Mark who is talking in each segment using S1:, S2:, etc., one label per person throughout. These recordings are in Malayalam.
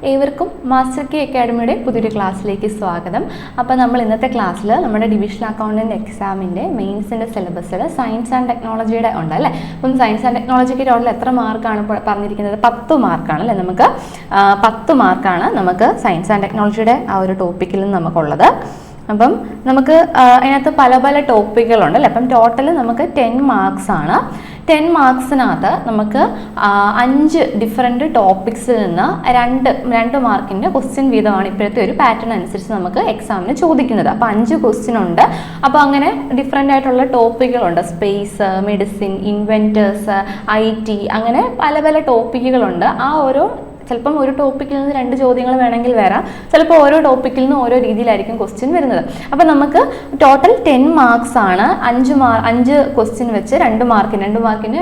S1: ഏവർക്കും മാസ്റ്റർ കെ അക്കാഡമിയുടെ പുതിയൊരു ക്ലാസ്സിലേക്ക് സ്വാഗതം. അപ്പോൾ നമ്മൾ ഇന്നത്തെ ക്ലാസ്സിൽ നമ്മുടെ ഡിവിഷൻ അക്കൗണ്ടൻറ്റ് എക്സാമിൻ്റെ മെയിൻസിൻ്റെ സിലബസിൽ സയൻസ് ആൻഡ് ടെക്നോളജിയുടെ ഉണ്ട് അല്ലേ. അപ്പം സയൻസ് ആൻഡ് ടെക്നോളജിക്ക് ടോട്ടൽ എത്ര മാർക്കാണ് പറഞ്ഞിരിക്കുന്നത്? 10 മാർക്കാണ് അല്ലേ. നമുക്ക് 10 മാർക്കാണ് നമുക്ക് സയൻസ് ആൻഡ് ടെക്നോളജിയുടെ ആ ഒരു ടോപ്പിക്കിൽ നമുക്കുള്ളത്. അപ്പം നമുക്ക് അതിനകത്ത് പല പല ടോപ്പിക്കുകളുണ്ട് അല്ലേ. അപ്പം ടോട്ടൽ നമുക്ക് 10 മാർക്സ് ആണ്. 10 മാർക്സിനകത്ത് നമുക്ക് 5 ഡിഫറെൻറ്റ് ടോപ്പിക്സിൽ നിന്ന് രണ്ട് മാർക്കിൻ്റെ ക്വസ്റ്റ്യൻ വീതമാണ് ഇപ്പോഴത്തെ ഒരു പാറ്റേൺ അനുസരിച്ച് നമുക്ക് എക്സാമിന് ചോദിക്കുന്നത്. അപ്പോൾ 5 ക്വസ്റ്റ്യൻ ഉണ്ട്. അപ്പോൾ അങ്ങനെ ഡിഫറെൻ്റ് ആയിട്ടുള്ള ടോപ്പിക്കുകളുണ്ട്. സ്പേസ്, മെഡിസിൻ, ഇൻവെൻറ്റേഴ്സ്, IT, അങ്ങനെ പല പല ടോപ്പിക്കുകളുണ്ട്. ചിലപ്പം ഒരു ടോപ്പിക്കിൽ നിന്ന് 2 ചോദ്യങ്ങൾ വേണമെങ്കിൽ വരാം. ചിലപ്പോൾ ഓരോ ടോപ്പിക്കിൽ നിന്ന് ഓരോ രീതിയിലായിരിക്കും ക്വസ്റ്റ്യൻ വരുന്നത്. അപ്പോൾ നമുക്ക് ടോട്ടൽ 10 മാർക്സ് ആണ്. 5 ക്വസ്റ്റ്യൻ വെച്ച് 2 മാർക്കിന്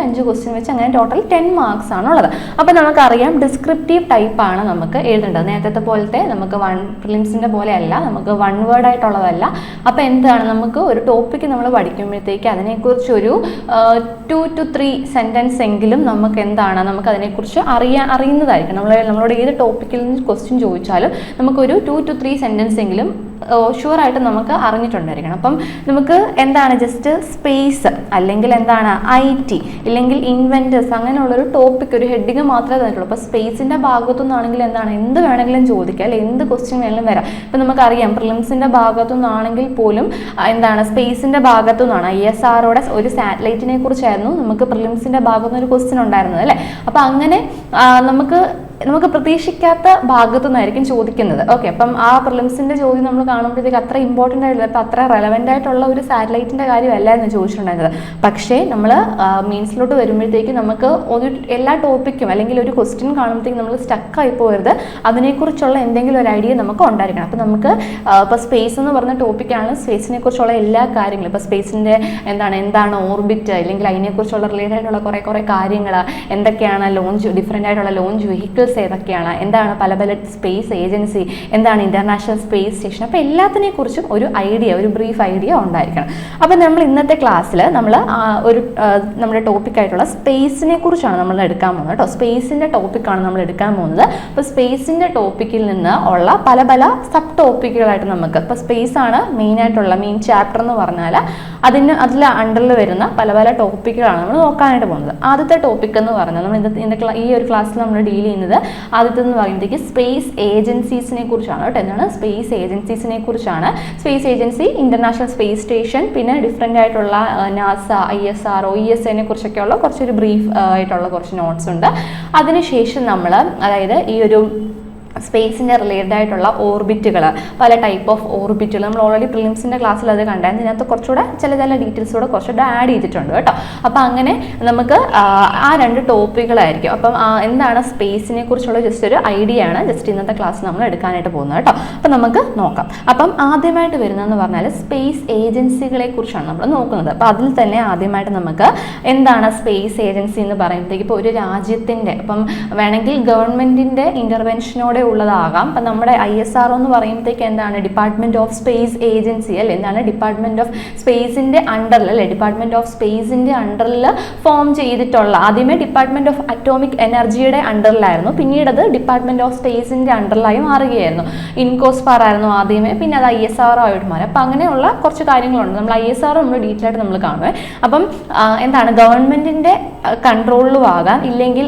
S1: 5 ക്വസ്റ്റ്യൻ വെച്ച് അങ്ങനെ ടോട്ടൽ 10 മാർക്സ് ആണുള്ളത്. അപ്പോൾ നമുക്കറിയാം ഡിസ്ക്രിപ്റ്റീവ് ടൈപ്പാണ് നമുക്ക് എഴുതേണ്ടത്. നേരത്തെ പോലത്തെ നമുക്ക് പ്രിലിംസിൻ്റെ പോലെയല്ല, നമുക്ക് 1 വേർഡ് ആയിട്ടുള്ളതല്ല. അപ്പോൾ എന്താണ്, നമുക്ക് ഒരു ടോപ്പിക്ക് നമ്മൾ പഠിക്കുമ്പോഴത്തേക്ക് അതിനെക്കുറിച്ചൊരു 2 to 3 സെൻറ്റൻസ് എങ്കിലും നമുക്ക് അതിനെക്കുറിച്ച് അറിയുന്നതായിരിക്കും. നമ്മളോട് ഏത് ടോപ്പിക്കിൽ നിന്ന് ക്വസ്റ്റ്യൻ ചോദിച്ചാലും നമുക്കൊരു 2 to 3 സെൻറ്റൻസ് എങ്കിലും ഷുവറായിട്ട് നമുക്ക് അറിഞ്ഞിട്ടുണ്ടായിരിക്കണം. അപ്പം നമുക്ക് ജസ്റ്റ് സ്പേസ് അല്ലെങ്കിൽ IT ഇല്ലെങ്കിൽ ഇൻവെൻറ്റേഴ്സ് അങ്ങനെയുള്ളൊരു ടോപ്പിക്, ഒരു ഹെഡിങ് മാത്രമേ തന്നിട്ടുള്ളൂ. അപ്പോൾ സ്പേസിൻ്റെ ഭാഗത്തു നിന്നാണെങ്കിൽ എന്ത് വേണമെങ്കിലും ചോദിക്കുക, അല്ലെങ്കിൽ എന്ത് ക്വസ്റ്റ്യൻ വേണമെങ്കിലും വരാം. ഇപ്പം നമുക്കറിയാം പ്രിലിംസിൻ്റെ ഭാഗത്തു നിന്നാണെങ്കിൽ പോലും സ്പേസിൻ്റെ ഭാഗത്തു നിന്നാണ് ISROയുടെ ഒരു സാറ്റലൈറ്റിനെ കുറിച്ചായിരുന്നു നമുക്ക് പ്രിലിംസിൻ്റെ ഭാഗത്തു നിന്ന് ഒരു ക്വസ്റ്റ്യൻ ഉണ്ടായിരുന്നത് അല്ലേ. അപ്പോൾ അങ്ങനെ നമുക്ക് പ്രതീക്ഷിക്കാത്ത ഭാഗത്തു നിന്നായിരിക്കും ചോദിക്കുന്നത്. ഓക്കെ, അപ്പം ആ പ്രിലിംസിൻ്റെ ചോദ്യം നമ്മൾ കാണുമ്പോഴത്തേക്ക് അത്ര ഇമ്പോർട്ടൻ്റ് ആയിട്ടുള്ള, അപ്പം അത്ര റെലവൻ്റ് ആയിട്ടുള്ള ഒരു സാറ്റലൈറ്റിൻ്റെ കാര്യമല്ലായിരുന്നു ചോദിച്ചിട്ടുണ്ടായിരുന്നത്. പക്ഷേ നമ്മൾ മെയിൻസിലോട്ട് വരുമ്പോഴത്തേക്ക് നമുക്ക് എല്ലാ ടോപ്പിക്കും അല്ലെങ്കിൽ ഒരു ക്വസ്റ്റ്യൻ കാണുമ്പോഴത്തേക്ക് നമ്മൾ സ്റ്റക്കായി പോകരുത്. അതിനെക്കുറിച്ചുള്ള എന്തെങ്കിലും ഒരു ഐഡിയ നമുക്ക് ഉണ്ടായിരിക്കണം. അപ്പം നമുക്ക് ഇപ്പോൾ സ്പേസ് എന്ന് പറഞ്ഞ ടോപ്പിക്കാണ്. സ്പേസിനെ കുറിച്ചുള്ള എല്ലാ കാര്യങ്ങളും, ഇപ്പോൾ സ്പേസിൻ്റെ എന്താണ് ഓർബിറ്റ്, അല്ലെങ്കിൽ അതിനെക്കുറിച്ചുള്ള റിലേറ്റഡ് ആയിട്ടുള്ള കുറേ കാര്യങ്ങൾ, എന്തൊക്കെയാണ് ഡിഫറെൻ്റ് ആയിട്ടുള്ള ലോഞ്ച് വെഹിക്കിൾസ് ഏതൊക്കെയാണ്, എന്താണ് പല പല സ്പേസ് ഏജൻസി, എന്താണ് ഇന്റർനാഷണൽ സ്പേസ് സ്റ്റേഷൻ, അപ്പോൾ എല്ലാത്തിനെ കുറിച്ചും ഒരു ബ്രീഫ് ഐഡിയ ഉണ്ടായിരിക്കണം. അപ്പോൾ നമ്മൾ ഇന്നത്തെ ക്ലാസ്സിൽ നമ്മുടെ ടോപ്പിക്കായിട്ടുള്ള സ്പേസിനെ കുറിച്ചാണ് നമ്മൾ എടുക്കാൻ പോകുന്നത് കേട്ടോ. സ്പേസിൻ്റെ ടോപ്പിക്കാണ് നമ്മൾ എടുക്കാൻ പോകുന്നത്. അപ്പോൾ സ്പേസിൻ്റെ ടോപ്പിക്കിൽ നിന്ന് ഉള്ള പല പല സബ് ടോപ്പിക്കുകളായിട്ട് നമുക്ക്, ഇപ്പോൾ സ്പേസ് ആണ് മെയിൻ ചാപ്റ്റർ എന്ന് പറഞ്ഞാൽ അതിൽ അണ്ടറിൽ വരുന്ന പല പല ടോപ്പിക്കുകളാണ് നമ്മൾ നോക്കാനായിട്ട് പോകുന്നത്. ആദ്യത്തെ ടോപ്പിക് എന്ന് പറഞ്ഞാൽ നമ്മൾ ഈ ഒരു ക്ലാസ്സിൽ നമ്മൾ ഡീൽ ചെയ്യുന്നത് ആദ്യത്തെന്ന് പറയുമ്പോഴത്തേക്ക് സ്പേസ് ഏജൻസീസിനെ കുറിച്ചാണ് കേട്ടോ. എന്താണ് സ്പേസ് ഏജൻസീസിനെ കുറിച്ചാണ്. Space agency, international space station, പിന്നെ ഡിഫറെൻ്റ് ആയിട്ടുള്ള നാസ, ISRO, ESA കുറിച്ചൊക്കെയുള്ള കുറച്ചൊരു ബ്രീഫ് ആയിട്ടുള്ള കുറച്ച് നോട്ട്സ് ഉണ്ട്. അതിനുശേഷം നമ്മൾ ഈ ഒരു സ്പേസിൻ്റെ റിലേറ്റഡ് ആയിട്ടുള്ള ഓർബിറ്റുകൾ, പല ടൈപ്പ് ഓഫ് ഓർബിറ്റുകൾ നമ്മൾ ഓൾറെഡി പ്രിലിംസിൻ്റെ ക്ലാസ്സിൽ അത് കണ്ടായിരുന്നു. ഇതിനകത്ത് കുറച്ചുകൂടെ ചില ഡീറ്റെയിൽസൂടെ കുറച്ചുകൂടെ ആഡ് ചെയ്തിട്ടുണ്ട് കേട്ടോ. അപ്പോൾ അങ്ങനെ നമുക്ക് ആ 2 ടോപ്പിക്കുകളായിരിക്കും. അപ്പം എന്താണ് സ്പേസിനെ കുറിച്ചുള്ള ജസ്റ്റ് ഒരു ഐഡിയ ആണ് ജസ്റ്റ് ഇന്നത്തെ ക്ലാസ് നമ്മൾ എടുക്കാനായിട്ട് പോകുന്നത് കേട്ടോ. അപ്പം നമുക്ക് നോക്കാം. അപ്പം ആദ്യമായിട്ട് വരുന്നതെന്ന് പറഞ്ഞാൽ സ്പേസ് ഏജൻസികളെ കുറിച്ചാണ് നമ്മൾ നോക്കുന്നത്. അപ്പോൾ അതിൽ തന്നെ ആദ്യമായിട്ട് നമുക്ക് എന്താണ് സ്പേസ് ഏജൻസി എന്ന് പറയുമ്പോഴത്തേക്ക്, ഇപ്പോൾ ഒരു രാജ്യത്തിൻ്റെ, അപ്പം വേണമെങ്കിൽ ഗവൺമെൻറ്റിൻ്റെ ഇൻ്റർവെൻഷനോടെ ഉള്ളതാകാം. അപ്പം നമ്മുടെ ISRO എന്ന് പറയുമ്പോഴത്തേക്ക് ഡിപ്പാർട്ട്മെന്റ് ഓഫ് സ്പേസ് ഏജൻസി അല്ലേ. ഡിപ്പാർട്ട്മെന്റ് ഓഫ് സ്പേസിന്റെ അണ്ടറിൽ അല്ലേ, ഡിപ്പാർട്ട്മെന്റ് ഓഫ് സ്പേസിന്റെ അണ്ടറിൽ ഫോം ചെയ്തിട്ടുള്ള, ആദ്യമേ ഡിപ്പാർട്ട്മെന്റ് ഓഫ് അറ്റോമിക് എനർജിയുടെ അണ്ടറിലായിരുന്നു, പിന്നീട് അത് ഡിപ്പാർട്ട്മെന്റ് ഓഫ് സ്പേസിന്റെ അണ്ടറിലായി മാറുകയായിരുന്നു. ഇൻകോസ്പാർ ആയിരുന്നു ആദ്യമേ, പിന്നെ അത് ISRO ആയിട്ട് മാറി. അപ്പം അങ്ങനെയുള്ള കുറച്ച് കാര്യങ്ങളുണ്ട്. നമ്മൾ ISRO നമ്മൾ ഡീറ്റെയിൽ ആയിട്ട് നമ്മൾ കാണുവേ. അപ്പം ഗവൺമെന്റിന്റെ കൺട്രോളിലും ആകാം, ഇല്ലെങ്കിൽ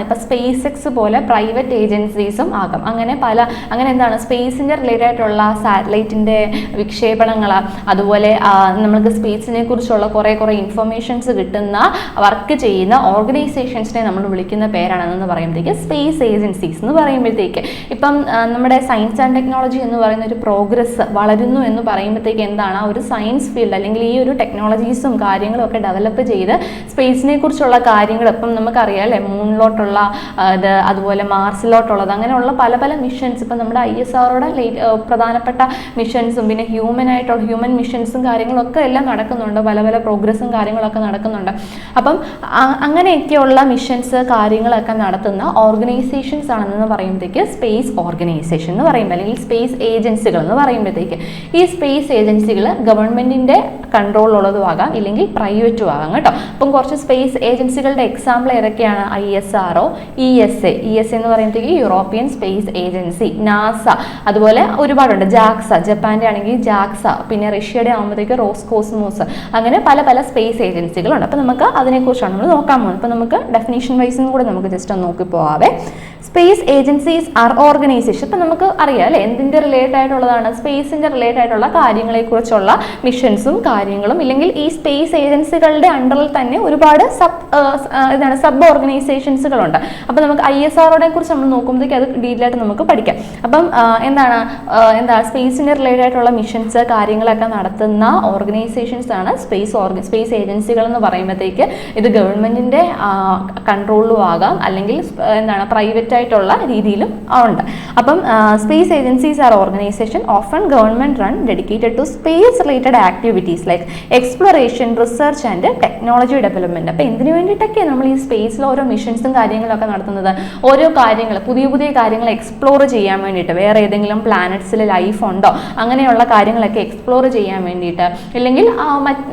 S1: ഇപ്പം SpaceX പോലെ പ്രൈവറ്റ് ഏജൻസീസും ആകാം. അങ്ങനെ സ്പേസിൻ്റെ റിലേറ്റഡ് ആയിട്ടുള്ള സാറ്റലൈറ്റിൻ്റെ വിക്ഷേപണങ്ങൾ, അതുപോലെ നമുക്ക് സ്പേസിനെ കുറിച്ചുള്ള കുറേ ഇൻഫർമേഷൻസ് കിട്ടുന്ന വർക്ക് ചെയ്യുന്ന ഓർഗനൈസേഷൻസിനെ നമ്മൾ വിളിക്കുന്ന പേരാണെന്ന് പറയുമ്പോഴത്തേക്ക് സ്പേസ് ഏജൻസീസ് എന്ന് പറയുമ്പോഴത്തേക്ക്. ഇപ്പം നമ്മുടെ സയൻസ് ആൻഡ് ടെക്നോളജി എന്ന് പറയുന്ന ഒരു പ്രോഗ്രസ് വളരുന്നു എന്ന് പറയുമ്പോഴത്തേക്ക് ഒരു സയൻസ് ഫീൽഡ് അല്ലെങ്കിൽ ഈ ഒരു ടെക്നോളജീസും കാര്യങ്ങളും ഒക്കെ ഡെവലപ്പ് ചെയ്ത് സ്പേസിനെ കുറിച്ചുള്ള കാര്യങ്ങൾ, ഇപ്പം നമുക്കറിയാം അല്ലേ, മൂണിലോട്ടുള്ള അതുപോലെ മാർസിലോട്ടുള്ളത്, അങ്ങനെയുള്ള പല പല മിഷൻസ്, ഇപ്പം നമ്മുടെ ISROയുടെ പ്രധാനപ്പെട്ട മിഷൻസും പിന്നെ ഹ്യൂമൻ മിഷൻസും കാര്യങ്ങളൊക്കെ എല്ലാം നടക്കുന്നുണ്ട്. പല പല പ്രോഗ്രസ്സും കാര്യങ്ങളൊക്കെ നടക്കുന്നുണ്ട്. അപ്പം അങ്ങനെയൊക്കെയുള്ള മിഷൻസ് കാര്യങ്ങളൊക്കെ നടത്തുന്ന ഓർഗനൈസേഷൻസ് ആണെന്ന് പറയുമ്പോഴത്തേക്ക് സ്പേസ് ഓർഗനൈസേഷൻ എന്ന് പറയുമ്പോൾ, അല്ലെങ്കിൽ സ്പേസ് ഏജൻസികൾ എന്ന് പറയുമ്പോഴത്തേക്ക്, ഈ സ്പേസ് ഏജൻസികൾ ഗവൺമെൻറ്റിൻ്റെ കൺട്രോളുള്ളതും ആകാം, ഇല്ലെങ്കിൽ പ്രൈവറ്റും ആകാം കേട്ടോ. അപ്പം കുറച്ച് സ്പേസ് ഏജൻസികളുടെ എക്സാമ്പിൾ ഏതൊക്കെയാണ്? ISRO, ESA എന്ന് പറയുമ്പോഴത്തേക്ക് European space space agency, NASA, അതുപോലെ ഒരുപാടുണ്ട്. ജാക്സ, ജപ്പാന്റെ ആണെങ്കിൽ ജാക്സ, പിന്നെ റഷ്യയുടെ ആകുമ്പോഴത്തേക്ക് റോസ്കോസ്മോസ്, അങ്ങനെ പല പല സ്പേസ് ഏജൻസികളുണ്ട്. അപ്പോൾ നമുക്ക് അതിനെക്കുറിച്ചാണ് നമ്മൾ നോക്കാൻ പോകുന്നത്. അപ്പോൾ നമുക്ക് ഡെഫിനേഷൻ വൈസും കൂടെ നമുക്ക് ജസ്റ്റ് ഒന്ന് നോക്കി പോവാവേ. Space agencies are organisation. ഇപ്പം നമുക്ക് അറിയാം അല്ലേ, എന്തിൻ്റെ റിലേറ്റഡ് ആയിട്ടുള്ളതാണ്, സ്പേസിൻ്റെ റിലേറ്റഡ് ആയിട്ടുള്ള കാര്യങ്ങളെക്കുറിച്ചുള്ള മിഷൻസും കാര്യങ്ങളും, ഇല്ലെങ്കിൽ ഈ സ്പേസ് ഏജൻസികളുടെ അണ്ടറിൽ തന്നെ ഒരുപാട് സബ് ഓർഗനൈസേഷൻസുകളുണ്ട്. അപ്പം നമുക്ക് ISROയെ കുറിച്ച് നമ്മൾ നോക്കുമ്പോഴത്തേക്ക് അത് ഡീറ്റെയിൽ ആയിട്ട് നമുക്ക് പഠിക്കാം. അപ്പം എന്താ സ്പേസിൻ്റെ റിലേറ്റഡ് ആയിട്ടുള്ള മിഷൻസ് കാര്യങ്ങളൊക്കെ നടത്തുന്ന ഓർഗനൈസേഷൻസ് ആണ് സ്പേസ് ഏജൻസികൾ എന്ന് പറയുമ്പോഴത്തേക്ക്. ഇത് ഗവൺമെൻറ്റിൻ്റെ കൺട്രോളിലും ആകാം, അല്ലെങ്കിൽ പ്രൈവറ്റ് ആയിട്ടുള്ള രീതിയിലും ഉണ്ട്. അപ്പം space agencies are organization often government run dedicated to space related activities like exploration, research and technology development. അപ്പം എന്തിനു വേണ്ടിയിട്ടൊക്കെയാണ് നമ്മൾ ഈ സ്പേസിൽ ഓരോ മിഷൻസും കാര്യങ്ങളൊക്കെ നടത്തുന്നത്? ഓരോ കാര്യങ്ങൾ, പുതിയ പുതിയ കാര്യങ്ങൾ എക്സ്പ്ലോർ ചെയ്യാൻ വേണ്ടിയിട്ട്, വേറെ ഏതെങ്കിലും പ്ലാനറ്റ്സിൽ ലൈഫ് ഉണ്ടോ അങ്ങനെയുള്ള കാര്യങ്ങളൊക്കെ എക്സ്പ്ലോർ ചെയ്യാൻ വേണ്ടിയിട്ട്, ഇല്ലെങ്കിൽ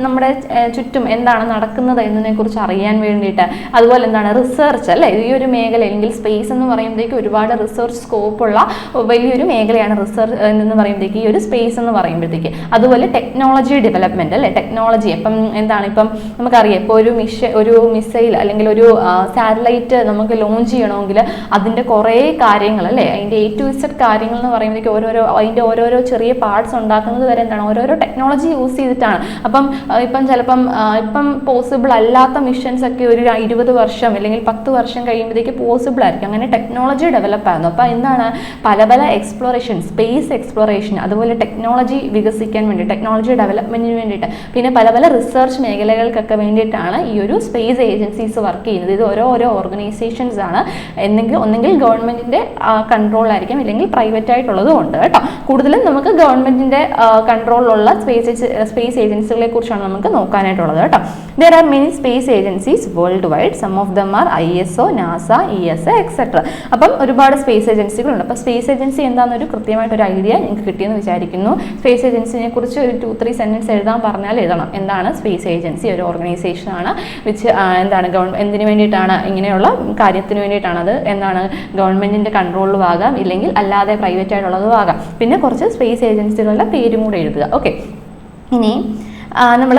S1: നമ്മുടെ ചുറ്റും എന്താണ് നടക്കുന്നത് എന്നതിനെക്കുറിച്ച് അറിയാൻ വേണ്ടിയിട്ട്, അതുപോലെ റിസർച്ച് അല്ലേ, ഈ ഒരു മേഖല അല്ലെങ്കിൽ സ്പേസ് എന്ന് പറയുമ്പോഴത്തേക്ക് ഒരുപാട് റിസർച്ച് സ്കോപ്പുള്ള വലിയൊരു മേഖലയാണ് റിസർച്ച് എന്ന് പറയുമ്പോഴത്തേക്ക്, ഈ ഒരു സ്പേസ് എന്ന് പറയുമ്പോഴത്തേക്ക്. അതുപോലെ ടെക്നോളജി ഡെവലപ്മെന്റ് അല്ലേ, ടെക്നോളജി ഇപ്പം ഇപ്പം നമുക്കറിയാം, ഇപ്പോൾ ഒരു മിസൈൽ അല്ലെങ്കിൽ ഒരു സാറ്റലൈറ്റ് നമുക്ക് ലോഞ്ച് ചെയ്യണമെങ്കിൽ അതിൻ്റെ കുറേ കാര്യങ്ങൾ അല്ലേ, അതിൻ്റെ A to Z കാര്യങ്ങൾ എന്ന് പറയുമ്പോഴത്തേക്ക് അതിൻ്റെ ഓരോരോ ചെറിയ പാർട്സ് ഉണ്ടാക്കുന്നത് വരെ ഓരോരോ ടെക്നോളജി യൂസ് ചെയ്തിട്ടാണ്. ഇപ്പം ചിലപ്പം പോസിബിൾ അല്ലാത്ത മിഷൻസ് ഒക്കെ ഒരു 20 വർഷം അല്ലെങ്കിൽ 10 വർഷം കഴിയുമ്പോഴത്തേക്ക് പോസിബിൾ ആയിരിക്കും. അങ്ങനെ ടെക്നോളജി ഡെവലപ്പ് ആയിരുന്നു. അപ്പോൾ പല പല എക്സ്പ്ലോറേഷൻ, സ്പേസ് എക്സ്പ്ലോറേഷൻ, അതുപോലെ ടെക്നോളജി വികസിക്കാൻ വേണ്ടി, ടെക്നോളജി ഡെവലപ്മെന്റിന് വേണ്ടിയിട്ട്, പിന്നെ പല പല റിസർച്ച് മേഖലകൾക്കൊക്കെ വേണ്ടിയിട്ടാണ് ഈ ഒരു സ്പേസ് ഏജൻസീസ് വർക്ക് ചെയ്യുന്നത്. ഇത് ഓരോ ഓർഗനൈസേഷൻസ് ആണ്. ഒന്നെങ്കിൽ ഗവൺമെന്റിന്റെ കൺട്രോളായിരിക്കും, ഇല്ലെങ്കിൽ പ്രൈവറ്റ് ആയിട്ടുള്ളതും ഉണ്ട് കേട്ടോ. കൂടുതലും നമുക്ക് ഗവൺമെന്റിന്റെ കൺട്രോളിലുള്ള സ്പേസ് ഏജൻസികളെ കുറിച്ചാണ് നമുക്ക് നോക്കാനായിട്ടുള്ളത് കേട്ടോ. There are many space agencies worldwide. Some of them are ISO, NASA, ESA, etc. അപ്പം ഒരുപാട് സ്പേസ് ഏജൻസികളുണ്ട്. അപ്പോൾ സ്പേസ് ഏജൻസി എന്താണെന്നൊരു കൃത്യമായിട്ടൊരു ഐഡിയ നിങ്ങൾക്ക് കിട്ടിയെന്ന് വിചാരിക്കുന്നു. സ്പേസ് ഏജൻസിനെ കുറിച്ച് ഒരു 2-3 സെൻറ്റൻസ് എഴുതാൻ പറഞ്ഞാൽ എഴുതണം. എന്താണ് സ്പേസ് ഏജൻസി? ഒരു ഓർഗനൈസേഷനാണ് എന്തിനു വേണ്ടിയിട്ടാണ്, ഇങ്ങനെയുള്ള കാര്യത്തിന് വേണ്ടിയിട്ടാണ്. അത് ഗവൺമെൻറ്റിൻ്റെ കൺട്രോളിലും ആകാം, ഇല്ലെങ്കിൽ അല്ലാതെ പ്രൈവറ്റ് ആയിട്ടുള്ളതും ആകാം. പിന്നെ കുറച്ച് സ്പേസ് ഏജൻസികളുടെ പേരും കൂടെ എഴുതുക. ഓക്കെ, ഇനി നമ്മൾ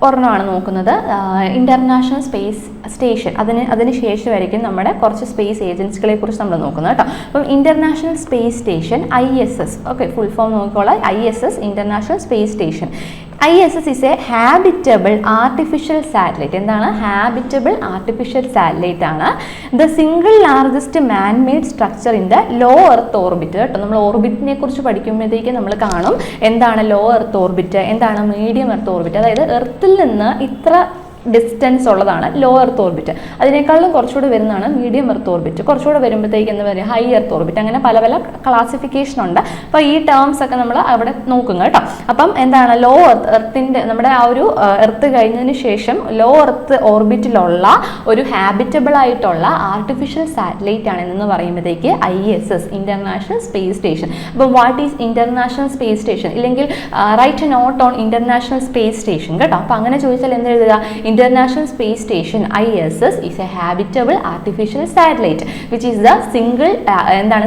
S1: ഒരെണ്ണമാണ് നോക്കുന്നത്, ഇൻ്റർനാഷണൽ സ്പേസ് സ്റ്റേഷൻ. അതിന് ശേഷമായിരിക്കും നമ്മുടെ കുറച്ച് സ്പേസ് ഏജൻസികളെ കുറിച്ച് നമ്മൾ നോക്കുന്നത് കേട്ടോ. അപ്പം international space station ISS, okay, full form നോക്കിക്കോളാം. ISS, international space station. ISS is a habitable artificial satellite. എന്താണ് habitable artificial satellite ആണ്. The single largest man-made structure in the low earth orbit. കേട്ടോ, നമ്മൾ ഓർബിറ്റിനെ കുറിച്ച് പഠിക്കുമ്പോഴത്തേക്ക് നമ്മൾ കാണും എന്താണ് ലോ എർത്ത് ഓർബിറ്റ്, എന്താണ് മീഡിയം എർത്ത് ഓർബിറ്റ്. അതായത് എർത്തിൽ നിന്ന് ഇത്ര ഡിസ്റ്റൻസ് ഉള്ളതാണ് ലോ എർത്ത് ഓർബിറ്റ്. അതിനേക്കാളും കുറച്ചുകൂടി വരുന്നതാണ് മീഡിയം എർത്ത് ഓർബിറ്റ്. കുറച്ചുകൂടെ വരുമ്പോഴത്തേക്ക് എന്താ പറയുക, ഹൈ എർത്ത് ഓർബിറ്റ്. അങ്ങനെ പല പല ക്ലാസിഫിക്കേഷൻ ഉണ്ട്. അപ്പോൾ ഈ ടേംസ് ഒക്കെ നമ്മൾ അവിടെ നോക്കും കേട്ടോ. അപ്പം ലോ എർത്തിൻ്റെ നമ്മുടെ ആ ഒരു എർത്ത് കഴിഞ്ഞതിന് ശേഷം ലോ എർത്ത് ഓർബിറ്റിലുള്ള ഒരു ഹാബിറ്റബിൾ ആയിട്ടുള്ള ആർട്ടിഫിഷ്യൽ സാറ്റലൈറ്റ് ആണ് എന്ന് പറയുമ്പോഴത്തേക്ക് ISS, ഇൻ്റർനാഷണൽ സ്പേസ് സ്റ്റേഷൻ. അപ്പോൾ what is international space station, ഇല്ലെങ്കിൽ right note on international space station കേട്ടോ. അപ്പോൾ അങ്ങനെ ചോദിച്ചാൽ എന്ത് എഴുതുക? International Space Station ISS is a habitable artificial satellite which is the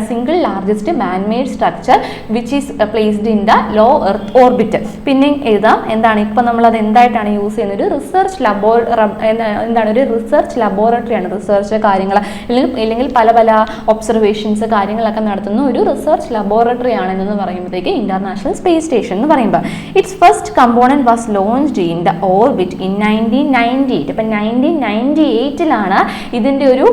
S1: single largest man-made structure which is placed in the low earth orbit. പിന്നെ എഴുതാം ഇപ്പോൾ നമ്മൾ അത് എന്തായിട്ടാണ് യൂസ് ചെയ്യുന്നത്? ഒരു റിസർച്ച് ലബോറട്ടറിയാണ്. റിസർച്ച് കാര്യങ്ങൾ ഇല്ലെങ്കിൽ പല പല ഒബ്സർവേഷൻസ് കാര്യങ്ങളൊക്കെ നടത്തുന്ന ഒരു റിസർച്ച് ലബോറട്ടറി ആണ് എന്ന് പറയുമ്പോഴത്തേക്ക് ഇന്റർനാഷണൽ സ്പേസ് സ്റ്റേഷൻ എന്ന് പറയുമ്പോൾ. It's first component was launched in the orbit in 1998. അപ്പം 1998 ഇതിൻ്റെ ഒരു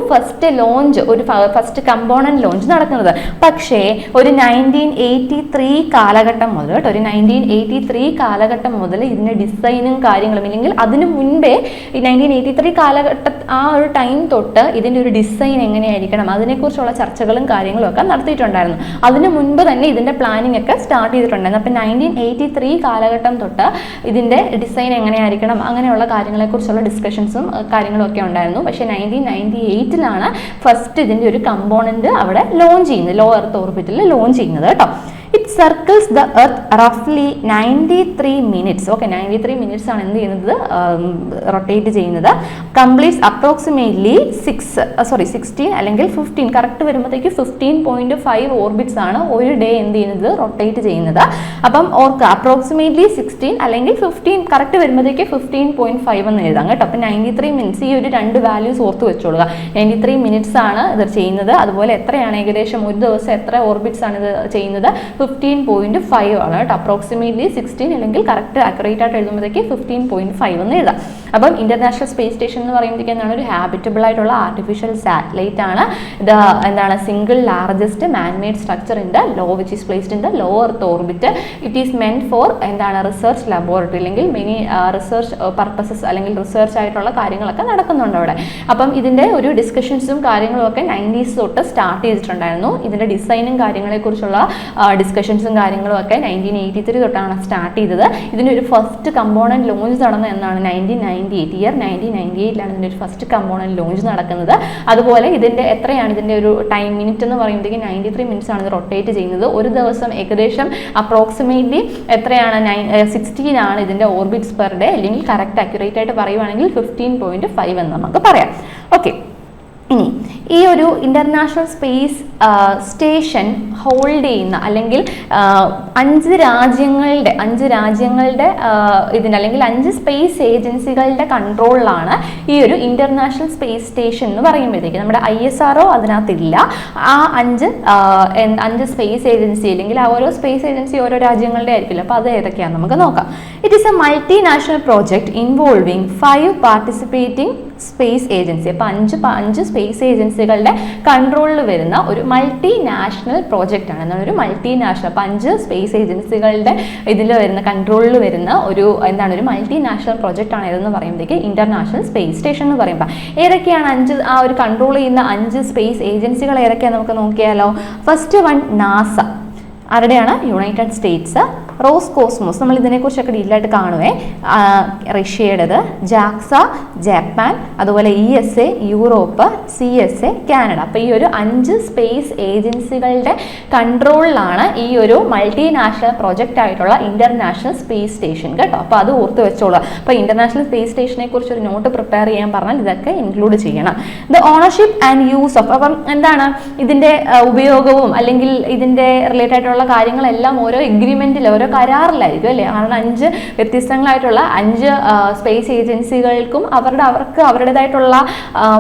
S1: ഫസ്റ്റ് കമ്പോണന്റ് ലോഞ്ച് നടക്കുന്നത്. പക്ഷേ ഒരു 1983 കാലഘട്ടം മുതൽ കേട്ടോ, ഒരു 1983 കാലഘട്ടം മുതൽ ഇതിൻ്റെ ഡിസൈനും കാര്യങ്ങളും, ഇല്ലെങ്കിൽ അതിനു മുൻപേ ഈ 1983 കാലഘട്ടം ആ ഒരു ടൈം തൊട്ട് ഇതിൻ്റെ ഒരു ഡിസൈൻ എങ്ങനെയായിരിക്കണം അതിനെക്കുറിച്ചുള്ള ചർച്ചകളും കാര്യങ്ങളും ഒക്കെ നടത്തിയിട്ടുണ്ടായിരുന്നു. അതിനു മുൻപ് തന്നെ ഇതിൻ്റെ പ്ലാനിങ് ഒക്കെ സ്റ്റാർട്ട് ചെയ്തിട്ടുണ്ടായിരുന്നു. അപ്പം 1983 കാലഘട്ടം തൊട്ട് ഇതിൻ്റെ ഡിസൈൻ എങ്ങനെയായിരിക്കണം അങ്ങനെയുള്ള കാര്യങ്ങളെക്കുറിച്ചുള്ള ഡിസ്കഷൻസും കാര്യങ്ങളും ഒക്കെ ഉണ്ടായിരുന്നു. പക്ഷേ 1998 ഫസ്റ്റ് ഇതിൻ്റെ ഒരു കമ്പോണന്റ് അവിടെ ലോഞ്ച് ചെയ്യുന്നത്, ലോ എർത്ത് ഓർബിറ്റിൽ ലോഞ്ച് ചെയ്യുന്നത് കേട്ടോ. It സർക്കിൾസ് ദ എർത്ത് റഫ്ലി 93 മിനിറ്റ്സ്. ഓക്കെ, 93 മിനിറ്റ്സ് ആണ് എന്ത് ചെയ്യുന്നത്, റൊട്ടേറ്റ് ചെയ്യുന്നത്. കംപ്ലീറ്റ്സ് അപ്രോക്സിമേറ്റ്ലി 16 അല്ലെങ്കിൽ 15, കറക്റ്റ് വരുമ്പോഴത്തേക്ക് 15.5 ഓർബിറ്റ്സ് ആണ് ഒരു ഡേ എന്ത് ചെയ്യുന്നത്, റൊട്ടേറ്റ് ചെയ്യുന്നത്. അപ്പം ഓർക്കുക, അപ്രോക്സിമേറ്റ്ലി 16 അല്ലെങ്കിൽ 15, കറക്റ്റ് വരുമ്പോഴത്തേക്ക് 15.5 എന്ന് എഴുതാം കേട്ടോ. അപ്പം 93 മിനിറ്റ്സ്, ഈ ഒരു രണ്ട് വാല്യൂസ് ഓർത്ത് വെച്ചോളുക. 93 മിനിറ്റ്സ് ആണ് ഇത് ചെയ്യുന്നത്. അതുപോലെ എത്രയാണ് ഏകദേശം ഒരു ദിവസം എത്ര ഓർബിറ്റ്സ് ആണ് ഇത് ചെയ്യുന്നത്, 15.5 ആണ് കേട്ടോ. അപ്രോക്സിമേറ്റ്ലി 16 അല്ലെങ്കിൽ കറക്റ്റ് ആക്യുറേറ്റ് ആയിട്ട് എഴുതുമ്പോഴത്തേക്ക് 15.5 എന്ന് എഴുതാം. അപ്പം ഇന്റർനാഷണൽ സ്പേസ് സ്റ്റേഷൻ എന്ന് പറയുമ്പോഴത്തേക്ക് എന്താണ്, ഒരു ഹാബിറ്റബിൾ ആയിട്ടുള്ള ആർട്ടിഫിഷ്യൽ സാറ്റലൈറ്റ് ആണ്. ഇത് എന്താണ്, single largest manmade structure in the low which is placed in the low earth orbit. It is meant for എന്താണ്, റിസർച്ച് ലബോറട്ടറി അല്ലെങ്കിൽ മെനി റിസർച്ച് പർപ്പസസ് അല്ലെങ്കിൽ റിസർച്ച് ആയിട്ടുള്ള കാര്യങ്ങളൊക്കെ നടക്കുന്നുണ്ട് അവിടെ. അപ്പം ഇതിൻ്റെ ഒരു ഡിസ്കഷൻസും കാര്യങ്ങളും ഒക്കെ 90s തൊട്ട് സ്റ്റാർട്ട് ചെയ്തിട്ടുണ്ടായിരുന്നു. ഇതിൻ്റെ ഡിസൈനും കാര്യങ്ങളെക്കുറിച്ചുള്ള ഡിസ്കഷൻസും കാര്യങ്ങളും ഒക്കെ 1983 തൊട്ടാണ് സ്റ്റാർട്ട് ചെയ്തത്. ഇതിൻ്റെ ഒരു ഫസ്റ്റ് കമ്പോണൻറ്റ് ലോഞ്ച് നടന്നത് എന്നാണ് 1998 ഇതിൻ്റെ ഒരു ഫസ്റ്റ് കമ്പോണൻറ്റ് ലോഞ്ച് നടക്കുന്നത്. അതുപോലെ ഇതിൻ്റെ എത്രയാണ് ഇതിൻ്റെ ഒരു ടൈം മിനിറ്റ് എന്ന് പറയുമ്പോഴത്തേക്ക് 93 മിനിറ്റ്സ് ആണ് ഇത് റൊട്ടേറ്റ് ചെയ്യുന്നത്. ഒരു ദിവസം ഏകദേശം അപ്രോക്സിമേറ്റ്ലി എത്രയാണ്, 16 ആണ് ഇതിൻ്റെ ഓർബിറ്റ്സ് പെർ ഡേ, അല്ലെങ്കിൽ കറക്റ്റ് അക്യുറേറ്റ് ആയിട്ട് പറയുവാണെങ്കിൽ 15.5 എന്ന് നമുക്ക് പറയാം. ഓക്കെ, ഇനി ഈ ഒരു ഇൻ്റർനാഷണൽ സ്പേസ് സ്റ്റേഷൻ ഹോൾഡ് ചെയ്യുന്ന അല്ലെങ്കിൽ 5 രാജ്യങ്ങളുടെ ഇതിന് അല്ലെങ്കിൽ 5 സ്പേസ് ഏജൻസികളുടെ കൺട്രോളിലാണ് ഈ ഒരു ഇൻ്റർനാഷണൽ സ്പേസ് സ്റ്റേഷൻ എന്ന് പറയുമ്പോഴത്തേക്ക്. നമ്മുടെ ISRO അതിനകത്തില്ല. ആ 5 സ്പേസ് ഏജൻസി അല്ലെങ്കിൽ ആ ഓരോ സ്പേസ് ഏജൻസി ഓരോ രാജ്യങ്ങളുടെ ആയിരിക്കില്ല. അപ്പോൾ അത് ഏതൊക്കെയാണെന്ന് നമുക്ക് നോക്കാം. It is A multinational project involving 5 participating space agency. അപ്പോൾ 5 സ്പേസ് ഏജൻസികളുടെ കൺട്രോളിൽ വരുന്ന ഒരു മൾട്ടിനാഷണൽ പ്രോജക്റ്റ് ആണ്. എന്താണ് ഒരു മൾട്ടിനാഷണൽ, അപ്പോൾ 5 സ്പേസ് ഏജൻസികളുടെ ഇതിൽ വരുന്ന കൺട്രോളിൽ വരുന്ന ഒരു എന്താണ് ഒരു മൾട്ടിനാഷണൽ പ്രോജക്റ്റ് ആണ് ഇതെന്ന് പറയുമ്പോഴത്തേക്ക് ഇന്റർനാഷണൽ സ്പേസ് സ്റ്റേഷൻ എന്ന് പറയുമ്പോൾ ഏതൊക്കെയാണ് ആ ഒരു കൺട്രോൾ ചെയ്യുന്ന 5 സ്പേസ് ഏജൻസികൾ ഏതൊക്കെയാണ് നമുക്ക് നോക്കിയാലോ. ഫസ്റ്റ് വൺ നാസ, ആരുടെയാണ്, യുണൈറ്റഡ് സ്റ്റേറ്റ്സ്. റോസ്കോസ്മോസ്, നമ്മൾ ഇതിനെക്കുറിച്ചൊക്കെ ഡീറ്റെയിലായിട്ട് കാണുവേ, റഷ്യയുടേത്. JAXA, Japan. അതുപോലെ ESA, യൂറോപ്പ്. CSA, Canada. അപ്പോൾ ഈ ഒരു 5 സ്പേസ് ഏജൻസികളുടെ കൺട്രോളിലാണ് ഈ ഒരു മൾട്ടിനാഷണൽ പ്രോജക്റ്റ് ആയിട്ടുള്ള ഇന്റർനാഷണൽ സ്പേസ് സ്റ്റേഷൻ കേട്ടോ. അപ്പോൾ അത് ഓർത്ത് വെച്ചോളൂ. അപ്പോൾ ഇന്റർനാഷണൽ സ്പേസ് സ്റ്റേഷനെ കുറിച്ച് ഒരു നോട്ട് പ്രിപ്പയർ ചെയ്യാൻ പറഞ്ഞാൽ ഇതൊക്കെ ഇൻക്ലൂഡ് ചെയ്യണം. The ownership and use of, അപ്പം എന്താണ് ഇതിൻ്റെ ഉപയോഗവും അല്ലെങ്കിൽ ഇതിൻ്റെ റിലേറ്റഡ് ആയിട്ടുള്ള കാര്യങ്ങളെല്ലാം ഓരോ എഗ്രിമെന്റിൽ ഓരോ കരാറിലായിരിക്കും അല്ലേ. കാരണം 5 വ്യത്യസ്തങ്ങളായിട്ടുള്ള 5 സ്പേസ് ഏജൻസികൾക്കും അവർക്ക് അവരുടേതായിട്ടുള്ള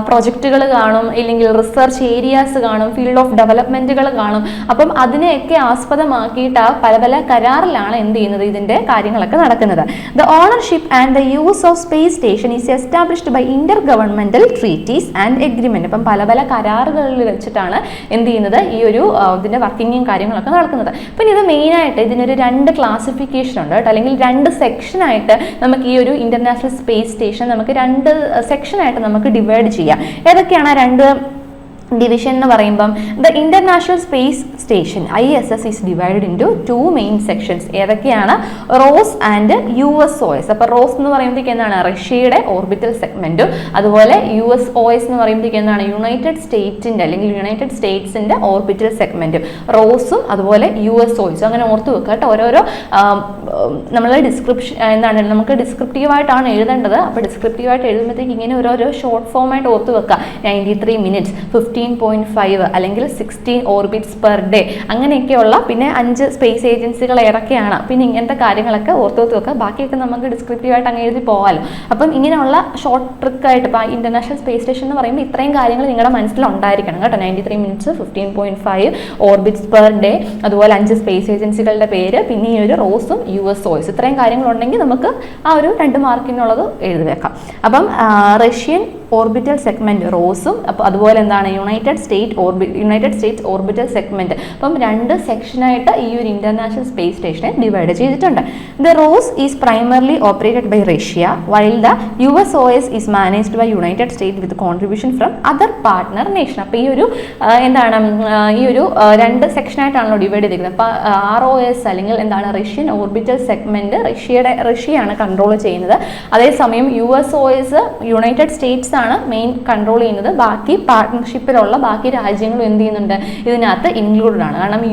S1: പ്രൊജക്റ്റുകൾ കാണും, ഇല്ലെങ്കിൽ റിസർച്ച് ഏരിയാസ് കാണും, ഫീൽഡ് ഓഫ് ഡെവലപ്മെന്റുകൾ കാണും. അപ്പം അതിനെയൊക്കെ ആസ്പദമാക്കിയിട്ട് പല കരാറിലാണ് എന്ത് ചെയ്യുന്നത്, ഇതിന്റെ കാര്യങ്ങളൊക്കെ നടക്കുന്നത്. The ownership and the use of space station is established by intergovernmental treaties and agreement. അപ്പം പല കരാറുകളിൽ വെച്ചിട്ടാണ് എന്ത് ചെയ്യുന്നത്, ഈ ഒരു ഇതിന്റെ വർക്കിങ്ങും കാര്യങ്ങളൊക്കെ നടക്കുന്നത്. പിന്നെ ഇത് മെയിനായിട്ട് ഇതിനൊരു 2 ക്ലാസിഫിക്കേഷൻ ഉണ്ട് കേട്ടോ, അല്ലെങ്കിൽ 2 സെക്ഷനായിട്ട് നമുക്ക് ഈ ഒരു ഇന്റർനാഷണൽ സ്പേസ് സ്റ്റേഷൻ നമുക്ക് 2 സെക്ഷനായിട്ട് നമുക്ക് ഡിവൈഡ് ചെയ്യാം. ഏതൊക്കെയാണ് 2 ഡിവിഷൻ എന്ന് പറയുമ്പം the international space station ISS is divided into 2 main sections. ഏതൊക്കെയാണ്, റോസ് ആൻഡ് USOS. അപ്പോൾ റോസ് എന്ന് പറയുമ്പോഴത്തേക്ക് എന്താണ്, റഷ്യയുടെ ഓർബിറ്റൽ സെഗ്മെന്റും, അതുപോലെ USOS എന്ന് പറയുമ്പോഴത്തേക്ക് എന്താണ്, യുണൈറ്റഡ് സ്റ്റേറ്റ്സിന്റെ അല്ലെങ്കിൽ യുണൈറ്റഡ് സ്റ്റേറ്റ്സിന്റെ ഓർബിറ്റൽ സെഗ്മെന്റും. റോസും അതുപോലെ USOS അങ്ങനെ ഓർത്ത് വെക്കുക കേട്ടോ. ഓരോരോ നമ്മൾ ഡിസ്ക്രിപ്ഷൻ എന്താണ് നമുക്ക് ഡിസ്ക്രിപ്റ്റീവായിട്ടാണ് എഴുതേണ്ടത്. അപ്പോൾ ഡിസ്ക്രിപ്റ്റീവായിട്ട് എഴുതുമ്പോഴത്തേക്ക് ഇങ്ങനെ ഓരോരോ ഷോർട്ട് ഫോമായിട്ട് ഓർത്ത് വെക്കുക. 93 മിനിറ്റ്സ്, 15.5 അല്ലെങ്കിൽ 16 ഓർബിറ്റ്സ് പെർ ഡേ, അങ്ങനെയൊക്കെയുള്ള പിന്നെ 5 സ്പേസ് ഏജൻസികൾ ഏതൊക്കെയാണ്, പിന്നെ ഇങ്ങനത്തെ കാര്യങ്ങളൊക്കെ ഓർത്ത് വെക്കുക. ബാക്കിയൊക്കെ നമുക്ക് ഡിസ്ക്രിപ്റ്റീവായിട്ട് അങ്ങ് എഴുതി പോകാമല്ലോ. അപ്പം ഇങ്ങനെയുള്ള ഷോർട്ട് ട്രിക്കായിട്ട് ഇപ്പോൾ ഇന്റർനാഷണൽ സ്പേസ് സ്റ്റേഷൻ എന്ന് പറയുമ്പോൾ ഇത്രയും കാര്യങ്ങൾ നിങ്ങളുടെ മനസ്സിലുണ്ടായിരിക്കണം കേട്ടോ. 93 മിനിറ്റ്സ്, 15.5 ഓർബിറ്റ്സ് പെർ ഡേ, അതുപോലെ 5 സ്പേസ് ഏജൻസികളുടെ പേര്, പിന്നെ ഈ ഒരു റോസും USOS, ഇത്രയും കാര്യങ്ങളുണ്ടെങ്കിൽ നമുക്ക് ആ ഒരു 2 മാർക്കിനുള്ളത് എഴുതി വെക്കാം. അപ്പം റഷ്യൻ ഓർബിറ്റൽ സെഗ്മെന്റ് റോസും, അപ്പോൾ അതുപോലെ എന്താണ് യുണൈറ്റഡ് സ്റ്റേറ്റ്സ് ഓർബിറ്റൽ സെഗ്മെന്റ്. അപ്പം 2 സെക്ഷനായിട്ട് ഈ ഒരു ഇന്റർനാഷണൽ സ്പേസ് സ്റ്റേഷനെ ഡിവൈഡ് ചെയ്തിട്ടുണ്ട്. The ROS is primarily operated by Russia while the USOS is managed by United State with contribution from other partner nation. അപ്പോൾ ഈ ഒരു എന്താണ് ഈ ഒരു 2 സെക്ഷനായിട്ടാണല്ലോ ഡിവൈഡ് ചെയ്തിരിക്കുന്നത്. അപ്പോൾ ROS അല്ലെങ്കിൽ എന്താണ് റഷ്യൻ ഓർബിറ്റൽ സെഗ്മെന്റ് റഷ്യയാണ് കൺട്രോൾ ചെയ്യുന്നത്. അതേസമയം USOS യുണൈറ്റഡ് സ്റ്റേറ്റ്സ് ആണ് മെയിൻ കൺട്രോൾ ചെയ്യുന്നത്. ബാക്കി പാർട്ട്ണർഷിപ്പിലുള്ള ബാക്കി രാജ്യങ്ങളും എന്ത് ചെയ്യുന്നുണ്ട്, ഇതിനകത്ത് ഇൻക്ലൂഡഡ് ആണ്. കാരണം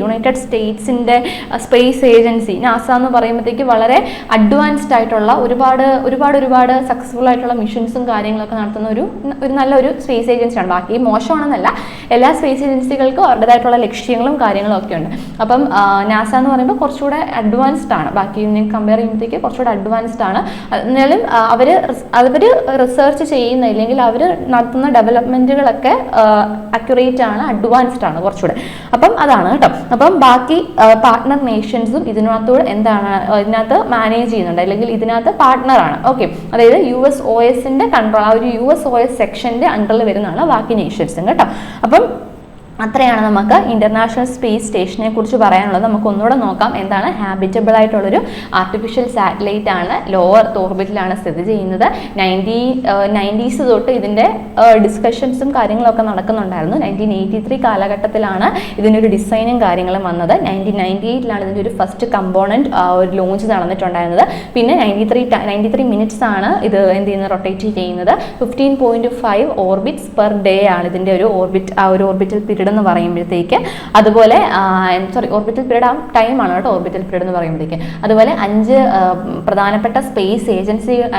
S1: യുണൈറ്റഡ് സ്റ്റേറ്റ്സിൻ്റെ സ്പേസ് ഏജൻസി നാസ എന്ന് പറയുമ്പോഴത്തേക്ക് വളരെ അഡ്വാൻസ്ഡ് ആയിട്ടുള്ള ഒരുപാട് സക്സസ്ഫുൾ ആയിട്ടുള്ള മിഷൻസും കാര്യങ്ങളൊക്കെ നടത്തുന്ന ഒരു നല്ലൊരു സ്പേസ് ഏജൻസിയാണ്. ബാക്കി മോശമാണെന്നല്ല, എല്ലാ സ്പേസ് ഏജൻസികൾക്കും അവരുടേതായിട്ടുള്ള ലക്ഷ്യങ്ങളും കാര്യങ്ങളും ഒക്കെ ഉണ്ട്. അപ്പം നാസ എന്ന് പറയുമ്പോൾ കുറച്ചുകൂടെ അഡ്വാൻസ്ഡ് ആണ്, ബാക്കി കമ്പയർ ചെയ്യുമ്പോഴത്തേക്ക് കുറച്ചുകൂടെ അഡ്വാൻസ്ഡ് ആണ്. എന്നാലും അവർ റിസർച്ച് ചെയ്യുന്ന ഇല്ലെങ്കിൽ അവർ നടത്തുന്ന ഡെവലപ്മെൻറ്റുകളൊക്കെ അക്യുറേറ്റ് ആണ്, അഡ്വാൻസ്ഡ് ആണ് കുറച്ചുകൂടെ. അപ്പം അതാണ് കേട്ടോ. അപ്പം ബാക്കി പാർട്ട്ണർ നേഷൻസും ഇതിനകത്ത് മാനേജ് ചെയ്യുന്നുണ്ട്, അല്ലെങ്കിൽ ഇതിനകത്ത് പാർട്ട്ണറാണ്. ഓക്കെ, അതായത് USOSന്റെ കൺട്രോൾ, ആ ഒരു USOS സെക്ഷൻ്റെ അണ്ടറിൽ വരുന്നതാണ് ബാക്കി നേഷൻസും കേട്ടോ. അപ്പം അത്രയാണ് നമുക്ക് ഇന്റർനാഷണൽ സ്പേസ് സ്റ്റേഷനെ കുറിച്ച് പറയാനുള്ളത്. നമുക്ക് ഒന്നുകൂടെ നോക്കാം. എന്താണ് ഹാബിറ്റബിൾ ആയിട്ടുള്ളൊരു ആർട്ടിഫിഷ്യൽ സാറ്റലൈറ്റ് ആണ്, ലോവർ എർത്ത് ഓർബിറ്റിലാണ് സ്ഥിതി ചെയ്യുന്നത്. 90s തൊട്ട് ഇതിൻ്റെ ഡിസ്കഷൻസും കാര്യങ്ങളൊക്കെ നടക്കുന്നുണ്ടായിരുന്നു. 1983 കാലഘട്ടത്തിലാണ് ഇതിൻ്റെ ഒരു ഡിസൈനും കാര്യങ്ങളും വന്നത്. 1998 ഇതിൻ്റെ ഒരു ഫസ്റ്റ് കമ്പോണൻറ്റ് ഒരു ലോഞ്ച് നടന്നിട്ടുണ്ടായിരുന്നത്. പിന്നെ 93 മിനിറ്റ്സ് ആണ് ഇത് എന്ത് ചെയ്യുന്നത്, റൊട്ടേറ്റ് ചെയ്യുന്നത്. 15.5 ഓർബിറ്റ്സ് പെർ ഡേ ആണ് ഇതിൻ്റെ ഒരു ഓർബിറ്റൽ പീരീഡ് എന്ന് പറയുമ്പോഴത്തേക്ക്. അതുപോലെ ഓർബിറ്റൽ പീരീഡ് ആ ടൈമാണ് കേട്ടോ ഓർബിറ്റൽ പീരീഡ് എന്ന് പറയുമ്പോഴത്തേക്ക്. അതുപോലെ 5 പ്രധാനപ്പെട്ട സ്പേസ്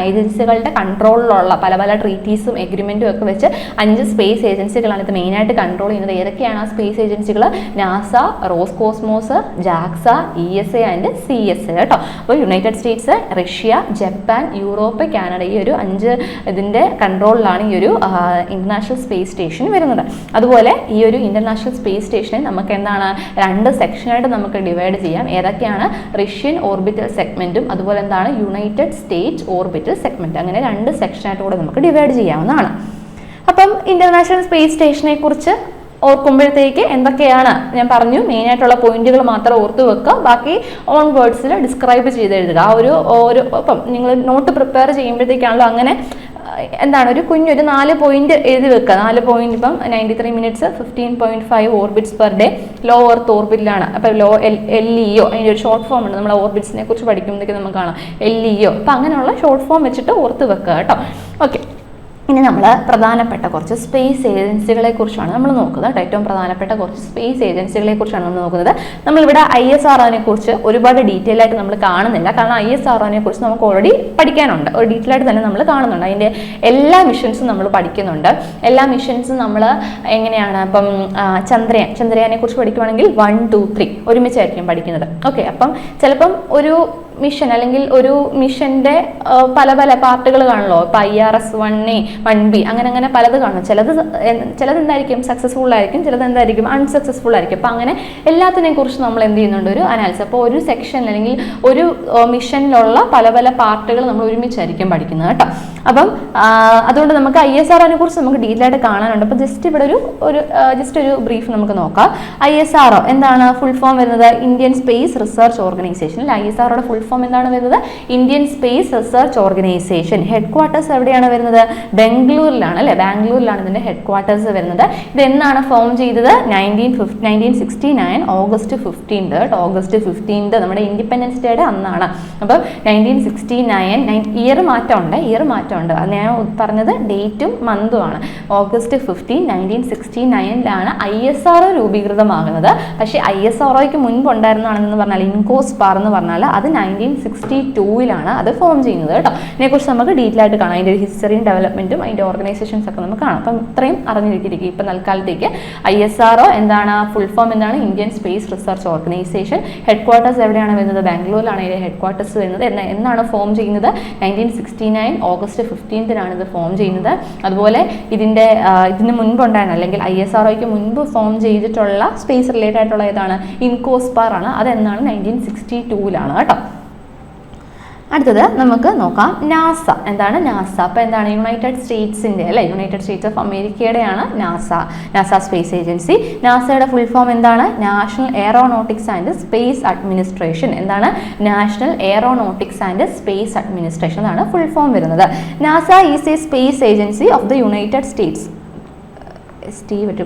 S1: ഏജൻസികളുടെ കൺട്രോളിലുള്ള പല ട്രീറ്റീസും എഗ്രിമെൻറ്റും ഒക്കെ വെച്ച് 5 സ്പേസ് ഏജൻസികളാണ് ഇത് മെയിനായിട്ട് കൺട്രോൾ ചെയ്യുന്നത്. ഏതൊക്കെയാണ് ആ സ്പേസ് ഏജൻസികൾ? NASA, Roscosmos, JAXA, ESA and CSA കേട്ടോ. അപ്പോൾ United States, Russia, Japan, Europe, Canada, ഈ ഒരു 5 ഇതിൻ്റെ കൺട്രോളിലാണ് ഈ ഒരു ഇന്റർനാഷണൽ സ്പേസ് സ്റ്റേഷൻ വരുന്നത്. അതുപോലെ ഈ ഒരു ഇന്റർനാഷണൽ സ്പേസ് സ്റ്റേഷനെ നമുക്ക് എന്താണ് 2 സെക്ഷനായിട്ട് നമുക്ക് ഡിവൈഡ് ചെയ്യാം. ഏതൊക്കെയാണ്? റഷ്യൻ ഓർബിറ്റൽ സെഗ്മെന്റും അതുപോലെ എന്താണ് യുണൈറ്റഡ് സ്റ്റേറ്റ്സ് ഓർബിറ്റൽ സെഗ്മെന്റ്. അങ്ങനെ 2 സെക്ഷനായിട്ട് കൂടെ നമുക്ക് ഡിവൈഡ് ചെയ്യാവുന്നതാണ്. അപ്പം ഇന്റർനാഷണൽ സ്പേസ് സ്റ്റേഷനെ കുറിച്ച് ഓർക്കുമ്പോഴത്തേക്ക് എന്തൊക്കെയാണ് ഞാൻ പറഞ്ഞു, മെയിനായിട്ടുള്ള പോയിന്റുകൾ മാത്രം ഓർത്ത് വെക്കുക, ബാക്കി ഓൺ വേർഡ്സിൽ ഡിസ്ക്രൈബ് ചെയ്ത് എഴുതുക. ആ ഒരു ഇപ്പം നിങ്ങൾ നോട്ട് പ്രിപ്പയർ ചെയ്യുമ്പോഴത്തേക്കാണല്ലോ അങ്ങനെ എന്താണ് ഒരു 4 പോയിന്റ് എഴുതി വെക്കുക. 4 പോയിന്റ് ഇപ്പം 93 minutes, 15.5 orbits per day, low earth ഓർബിറ്റിലാണ്. അപ്പം LEO അതിൻ്റെ ഒരു ഷോർട്ട് ഫോം ഉണ്ട്. നമ്മൾ ഓർബിറ്റ്സിനെ കുറിച്ച് പഠിക്കുമ്പോഴത്തേക്ക് നമുക്ക് കാണാം LEO. അപ്പം അങ്ങനെയുള്ള ഷോർട്ട് ഫോം വെച്ചിട്ട് ഓർത്ത് വെക്കുക കേട്ടോ. ഓക്കെ, ഇനി നമ്മൾ പ്രധാനപ്പെട്ട കുറച്ച് സ്പേസ് ഏജൻസികളെ കുറിച്ചാണ് നമ്മൾ നോക്കുന്നത്. ഏറ്റവും പ്രധാനപ്പെട്ട കുറച്ച് സ്പേസ് ഏജൻസികളെ കുറിച്ചാണ് നമ്മൾ നോക്കുന്നത്. നമ്മളിവിടെ ISROനെ കുറിച്ച് ഒരുപാട് ഡീറ്റെയിൽ ആയിട്ട് നമ്മൾ കാണുന്നില്ല, കാരണം ISROനെ കുറിച്ച് നമുക്ക് ഓൾറെഡി പഠിക്കാനുണ്ട്, ഒരു ഡീറ്റെയിൽ ആയിട്ട് തന്നെ നമ്മൾ കാണുന്നുണ്ട്. അതിൻ്റെ എല്ലാ മിഷൻസും നമ്മൾ പഠിക്കുന്നുണ്ട്. എല്ലാ മിഷൻസും നമ്മൾ എങ്ങനെയാണ്, ഇപ്പം ചന്ദ്രയാനെ കുറിച്ച് പഠിക്കുവാണെങ്കിൽ 1, 2, 3 ഒരുമിച്ചായിരിക്കും പഠിക്കുന്നത്. ഓക്കെ, അപ്പം ചിലപ്പം ഒരു മിഷൻ അല്ലെങ്കിൽ ഒരു മിഷൻ്റെ പല പാർട്ടുകൾ കാണുമല്ലോ. ഇപ്പം IRS 1A 1B അങ്ങനെ പലത് കാണും. ചിലത് എന്തായിരിക്കും സക്സസ്ഫുൾ ആയിരിക്കും, ചിലത് എന്തായിരിക്കും അൺസക്സസ്ഫുൾ ആയിരിക്കും. അപ്പം അങ്ങനെ എല്ലാത്തിനെ കുറിച്ച് നമ്മൾ എന്ത് ചെയ്യുന്നുണ്ട്, ഒരു അനാലിസിസ്. അപ്പോൾ ഒരു സെക്ഷൻ അല്ലെങ്കിൽ ഒരു മിഷനിലുള്ള പല പാർട്ടുകൾ നമ്മൾ ഒരുമിച്ചായിരിക്കും പഠിക്കുന്നത് കേട്ടോ. അപ്പം അതുകൊണ്ട് നമുക്ക് ISROനെ കുറിച്ച് നമുക്ക് ഡീറ്റെയിൽ ആയിട്ട് കാണാനുണ്ട്. അപ്പോൾ ജസ്റ്റ് ഇവിടെ ഒരു ബ്രീഫ് നമുക്ക് നോക്കാം. ISRO എന്താണ് ഫുൾ ഫോം വരുന്നത്? Indian space research organisation. ISROയുടെ ഫുൾ ഫോം എന്താണ് വരുന്നത്? Indian space research organisation. Headquarters എവിടെയാണ് വരുന്നത്? ബാംഗ്ലൂരിലാണ് അല്ലേ, ബാംഗ്ലൂരിലാണ് ഇതിൻ്റെ ഹെഡ് ക്വാർട്ടേഴ്സ് വരുന്നത്. ഇത് എന്നാണ് ഫോം ചെയ്തത്? 1969 ഓഗസ്റ്റ് 15 നമ്മുടെ ഇൻഡിപെൻഡൻസ് ഡേയുടെ അന്നാണ്. അപ്പം 1969 ഇയർ മാറ്റമുണ്ട്. അത് ഞാൻ പറഞ്ഞത് ഡേറ്റും മന്തുമാണ്. August 15, 1969 ISRO രൂപീകൃതമാകുന്നത്. പക്ഷേ ISROയ്ക്ക് മുൻപ് ഉണ്ടായിരുന്നതാണെന്ന് പറഞ്ഞാൽ ഇൻകോസ്പാർ എന്ന് പറഞ്ഞാൽ അത് 1962 അത് ഫോം ചെയ്യുന്നത് കേട്ടോ. ഇതിനെക്കുറിച്ച് നമുക്ക് ഡീറ്റെയിൽ ആയിട്ട് കാണാം. അതിൻ്റെ ഒരു ഹിസ്റ്ററിയും ഡെവലപ്മെൻറ്റും അതിൻ്റെ ഓർഗനൈസേഷൻസ് ഒക്കെ നമുക്ക് കാണാം. അപ്പം ഇത്രയും അറിഞ്ഞിരിക്കും ഇപ്പം തൽക്കാലത്തേക്ക്. ISRO എന്താണ് ഫുൾ ഫോം എന്താണ്? Indian space research organisation. Headquarters എവിടെയാണ് വരുന്നത്? ബാംഗ്ലൂരിലാണ് ഇതിൻ്റെ ഹെഡ് ക്വാർട്ടേഴ്സ് വരുന്നത്. എന്നാണ് ഫോം ചെയ്യുന്നത്? 1969 ഓഗസ്റ്റ് 15 ഇത് ഫോം ചെയ്യുന്നത്. അതുപോലെ ഇതിന് മുൻപുണ്ടായിരുന്ന അല്ലെങ്കിൽ ISROയ്ക്ക് മുൻപ് ഫോം ചെയ്തിട്ടുള്ള സ്പേസ് റിലേറ്റഡ് ആയിട്ടുള്ള ഏതാണ്? ഇൻകോസ്പാർ ആണ്. അതെന്നാണ് 1962 കേട്ടോ. അടുത്തത് നമുക്ക് നോക്കാം നാസ. എന്താണ് നാസ? അപ്പോൾ എന്താണ് യുണൈറ്റഡ് സ്റ്റേറ്റ്സിൻ്റെ അല്ലേ, യുണൈറ്റഡ് സ്റ്റേറ്റ്സ് ഓഫ് അമേരിക്കയുടെയാണ് നാസ സ്പേസ് ഏജൻസി. നാസയുടെ ഫുൾ ഫോം എന്താണ്? National aeronautics and space administration. എന്താണ്? National aeronautics and space administration എന്നാണ് ഫുൾ ഫോം വരുന്നത്. NASA is a space agency of the United States.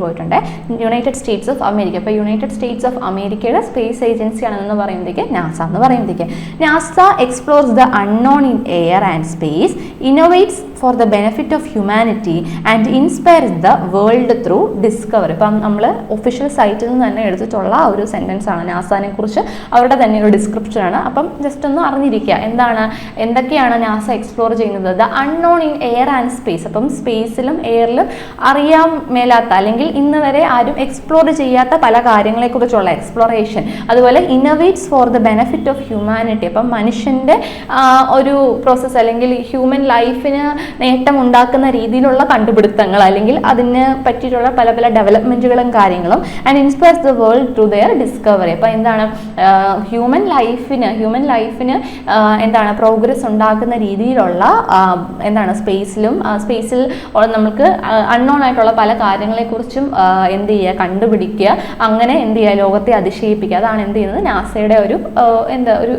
S1: പോയിട്ടുണ്ട് യുണൈറ്റഡ് സ്റ്റേറ്റ്സ് ഓഫ് അമേരിക്ക. അപ്പോൾ യുണൈറ്റഡ് സ്റ്റേറ്റ്സ് ഓഫ് അമേരിക്കയുടെ സ്പേസ് ഏജൻസി ആണെന്ന് പറയുമ്പോഴത്തേക്ക് നാസ എന്ന് പറയുമ്പോഴത്തേക്ക് NASA explores the unknown in air and space, innovates for the benefit of humanity and inspires the world through discovery. ഇപ്പം നമ്മൾ ഒഫീഷ്യൽ സൈറ്റിൽ നിന്ന് തന്നെ എടുത്തിട്ടുള്ള ഒരു സെൻറ്റൻസ് ആണ്. നാസാനെ കുറിച്ച് അവരുടെ തന്നെ ഒരു ഡിസ്ക്രിപ്ഷനാണ്. അപ്പം ജസ്റ്റ് ഒന്ന് അറിഞ്ഞിരിക്കുക എന്തൊക്കെയാണ് നാസ എക്സ്പ്ലോർ ചെയ്യുന്നത്. The unknown in air and space. അപ്പം സ്പേസിലും എയറിലും അറിയാൻ മേലാത്ത അല്ലെങ്കിൽ ഇന്ന് വരെ ആരും എക്സ്പ്ലോർ ചെയ്യാത്ത പല കാര്യങ്ങളെക്കുറിച്ചുള്ള എക്സ്പ്ലോറേഷൻ. അതുപോലെ innovates for the benefit of humanity. അപ്പം മനുഷ്യൻ്റെ ഒരു പ്രോസസ്സ് അല്ലെങ്കിൽ ഹ്യൂമൻ ലൈഫിന് നേട്ടം ഉണ്ടാക്കുന്ന രീതിയിലുള്ള കണ്ടുപിടുത്തങ്ങൾ അല്ലെങ്കിൽ അതിന് പറ്റിയിട്ടുള്ള പല പല ഡെവലപ്മെൻറ്റുകളും കാര്യങ്ങളും. And inspires the world through there discovery. അപ്പോൾ എന്താണ് ഹ്യൂമൻ ലൈഫിന് എന്താണ് പ്രോഗ്രസ് ഉണ്ടാക്കുന്ന രീതിയിലുള്ള എന്താണ് സ്പേസിൽ നമുക്ക് അൺനോൺ ആയിട്ടുള്ള പല കാര്യങ്ങളെക്കുറിച്ചും എന്ത് ചെയ്യുക, കണ്ടുപിടിക്കുക, അങ്ങനെ എന്ത് ചെയ്യുക, ലോകത്തെ അതിശയിപ്പിക്കുക. അതാണ് എന്ത് ചെയ്യുന്നത് നാസയുടെ ഒരു ഒരു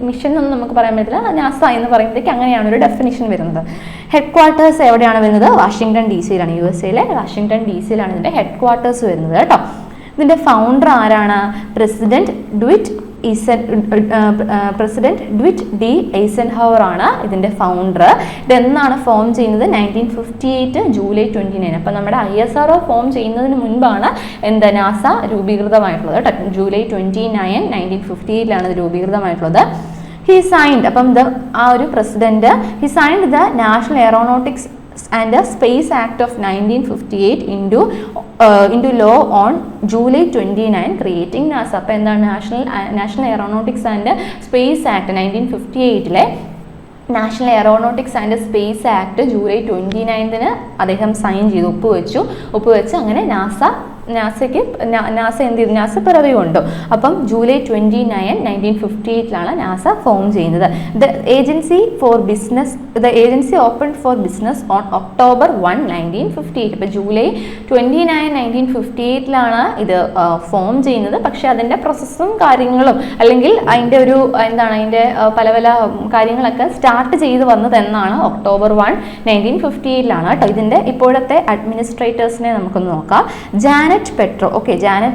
S1: മിഷൻ എന്നൊന്നും നമുക്ക് പറയാൻ പറ്റില്ല. നാസ എന്ന് പറയുമ്പോഴേക്ക് അങ്ങനെയാണ് ഒരു ഡെഫിനിഷൻ വരുന്നത്. ഹെഡ് ക്വാർട്ടേഴ്സ് എവിടെയാണ് വരുന്നത്? വാഷിംഗ്ടൺ DC-യിലാണ്. USA-ലെ വാഷിംഗ്ടൺ DC-യിലാണ് ഇതിൻ്റെ ഹെഡ് ക്വാർട്ടേഴ്സ് വരുന്നത് കേട്ടോ. ഇതിൻ്റെ ഫൗണ്ടർ ആരാണ്? പ്രസിഡന്റ് ഡ്വിറ്റ് ഡി ഐസൻഹവർ ആണ് ഇതിൻ്റെ ഫൗണ്ടർ. ഇതെന്നാണ് ഫോം ചെയ്യുന്നത്? 1958 ജൂലൈ 29. അപ്പം നമ്മുടെ ISRO ഫോം ചെയ്യുന്നതിന് മുൻപാണ് നാസ രൂപീകൃതമായിട്ടുള്ളത് കേട്ടോ. ജൂലൈ 29, 1958 ഇത് രൂപീകൃതമായിട്ടുള്ളത്. ഹി സൈൻഡ്, അപ്പം ആ ഒരു president he signed the national aeronautics and space act of 1958 into law on July 29, creating NASA. അപ്പോൾ എന്താണ് national aeronautics and space act 1958 national aeronautics and space act July 29 അദ്ദേഹം സൈൻ ചെയ്തു, ഒപ്പുവെച്ച് അങ്ങനെ നാസ എന്ത് ചെയ്തു? നാസ പിറവി കൊണ്ടു. അപ്പം ജൂലൈ 29, 1958 നാസ ഫോം ചെയ്യുന്നത്. The agency open four business on October 1, 1958. അപ്പോൾ ജൂലൈ 29, 1958 ഇത് ഫോം ചെയ്യുന്നത്. പക്ഷെ അതിൻ്റെ പ്രോസസ്സും കാര്യങ്ങളും അല്ലെങ്കിൽ അതിൻ്റെ ഒരു അതിൻ്റെ പല പല കാര്യങ്ങളൊക്കെ സ്റ്റാർട്ട് ചെയ്ത് വന്നത് എന്നാണ് October 1, 1958 കേട്ടോ. ഇതിൻ്റെ ഇപ്പോഴത്തെ അഡ്മിനിസ്ട്രേറ്റേഴ്സിനെ നമുക്കൊന്ന് നോക്കാം. ജാനറ്റ്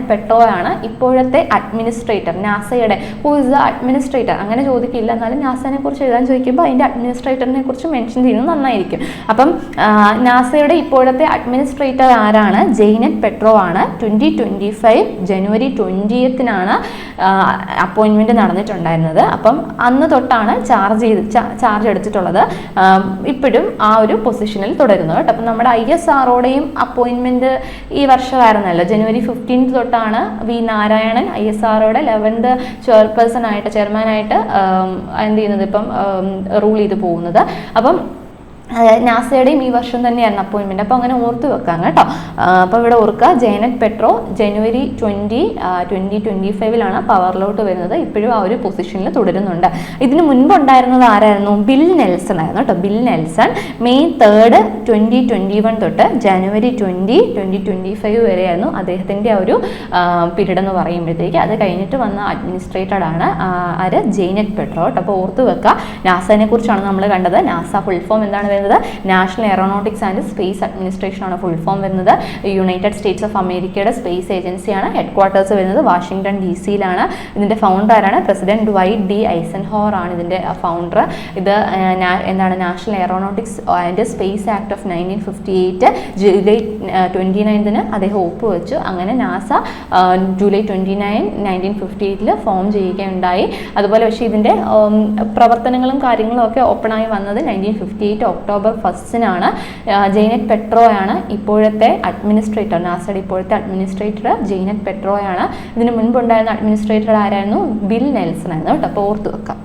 S1: പെട്രോ ആണ് ഇപ്പോഴത്തെ അഡ്മിനിസ്ട്രേറ്റർ നാസയുടെ. Who is the administrator? അങ്ങനെ ചോദിക്കില്ല, എന്നാലും നാസയെ കുറിച്ച് എഴുതാൻ ചോദിക്കുമ്പോൾ അതിൻ്റെ അഡ്മിനിസ്ട്രേറ്ററിനെ കുറിച്ച് മെൻഷൻ ചെയ്യുന്നത് നന്നായിരിക്കും. അപ്പം നാസയുടെ ഇപ്പോഴത്തെ അഡ്മിനിസ്ട്രേറ്റർ ആരാണ്? ജെയ്നറ്റ് പെട്രോ ആണ്. 2025 ജനുവരി 20 അപ്പോയിൻമെൻറ്റ് നടന്നിട്ടുണ്ടായിരുന്നത്. അപ്പം അന്ന് തൊട്ടാണ് ചാർജ് എടുത്തിട്ടുള്ളത്. ഇപ്പോഴും ആ ഒരു പൊസിഷനിൽ തുടരുന്നു കേട്ടോ. അപ്പം നമ്മുടെ ISROയുടെയും അപ്പോയിൻമെൻറ്റ് ഈ വർഷമായിരുന്നല്ലോ. ജനുവരി 15 തൊട്ടാണ് വി നാരായണൻ ISROയുടെ 11th ചെയർമാനായിട്ട് എന്ത് ചെയ്യുന്നത്, ഇപ്പം റൂൾ ചെയ്ത് പോകുന്നത്. അപ്പം നാസയുടെയും ഈ വർഷം തന്നെയായിരുന്നു അപ്പോയിൻമെൻറ്റ്. അപ്പോൾ അങ്ങനെ ഓർത്ത് വെക്കാം കേട്ടോ. അപ്പോൾ ഇവിടെ ഓർക്കുക, ജെയ്നറ്റ് പെട്രോ ജനുവരി 20, 2025 പവറിലോട്ട് വരുന്നത്. ഇപ്പോഴും ആ ഒരു പൊസിഷനിൽ തുടരുന്നുണ്ട്. ഇതിന് മുൻപ് ഉണ്ടായിരുന്നത് ആരായിരുന്നു? ബിൽ നെൽസൺ ആയിരുന്നു കേട്ടോ. ബിൽ നെൽസൺ May 3, 2021 തൊട്ട് ജനുവരി 20, 2025 വരെയായിരുന്നു അദ്ദേഹത്തിൻ്റെ ആ ഒരു പീരീഡ് എന്ന് പറയുമ്പോഴത്തേക്ക്. അത് കഴിഞ്ഞിട്ട് വന്ന അഡ്മിനിസ്ട്രേറ്റഡ് ആണ് ആര്? ജെയ്നറ്റ് പെട്രോ കേട്ടോ. അപ്പോൾ ഓർത്ത് വെക്കുക. നാസയെ കുറിച്ചാണ് നമ്മൾ കണ്ടത്. നാസ ഫുൾ ഫോം എന്താണ്? National aeronautics and space administration ആണ് ഫുൾ ഫോം വരുന്നത്. യുണൈറ്റഡ് സ്റ്റേറ്റ്സ് ഓഫ് അമേരിക്കയുടെ സ്പേസ് ഏജൻസിയാണ്. ഹെഡ് ക്വാർട്ടേഴ്സ് വരുന്നത് വാഷിംഗ്ടൺ DC-യിലാണ്. ഇതിൻ്റെ ഫൗണ്ടർ ആരാണ്? പ്രസിഡന്റ് ഡ്വൈറ്റ് ഡി ഐസൻഹോവർ ആണ് ഇതിൻ്റെ ഫൗണ്ടർ. ഇത് national aeronautics and space act of 1958 July 29 അദ്ദേഹം ഒപ്പുവെച്ചു. അങ്ങനെ നാസ ജൂലൈ 29, 1958 ഫോം ചെയ്യുകയുണ്ടായി. അതുപോലെ പക്ഷേ ഇതിൻ്റെ പ്രവർത്തനങ്ങളും കാര്യങ്ങളും ഒക്കെ ഓപ്പണായി വന്നത് 1958 October 1 ജെയ്നറ്റ് പെട്രോ ആണ് ഇപ്പോഴത്തെ അഡ്മിനിസ്ട്രേറ്റർ. നാസയുടെ ഇപ്പോഴത്തെ അഡ്മിനിസ്ട്രേറ്റർ ജെയ്നറ്റ് പെട്രോ ആണ്. ഇതിന് മുൻപുണ്ടായിരുന്ന അഡ്മിനിസ്ട്രേറ്റർ ആരായിരുന്നു? ബിൽ നെൽസൺ ആയിരുന്നു കേട്ടോ. അപ്പോൾ ഓർത്ത് വെക്കാം.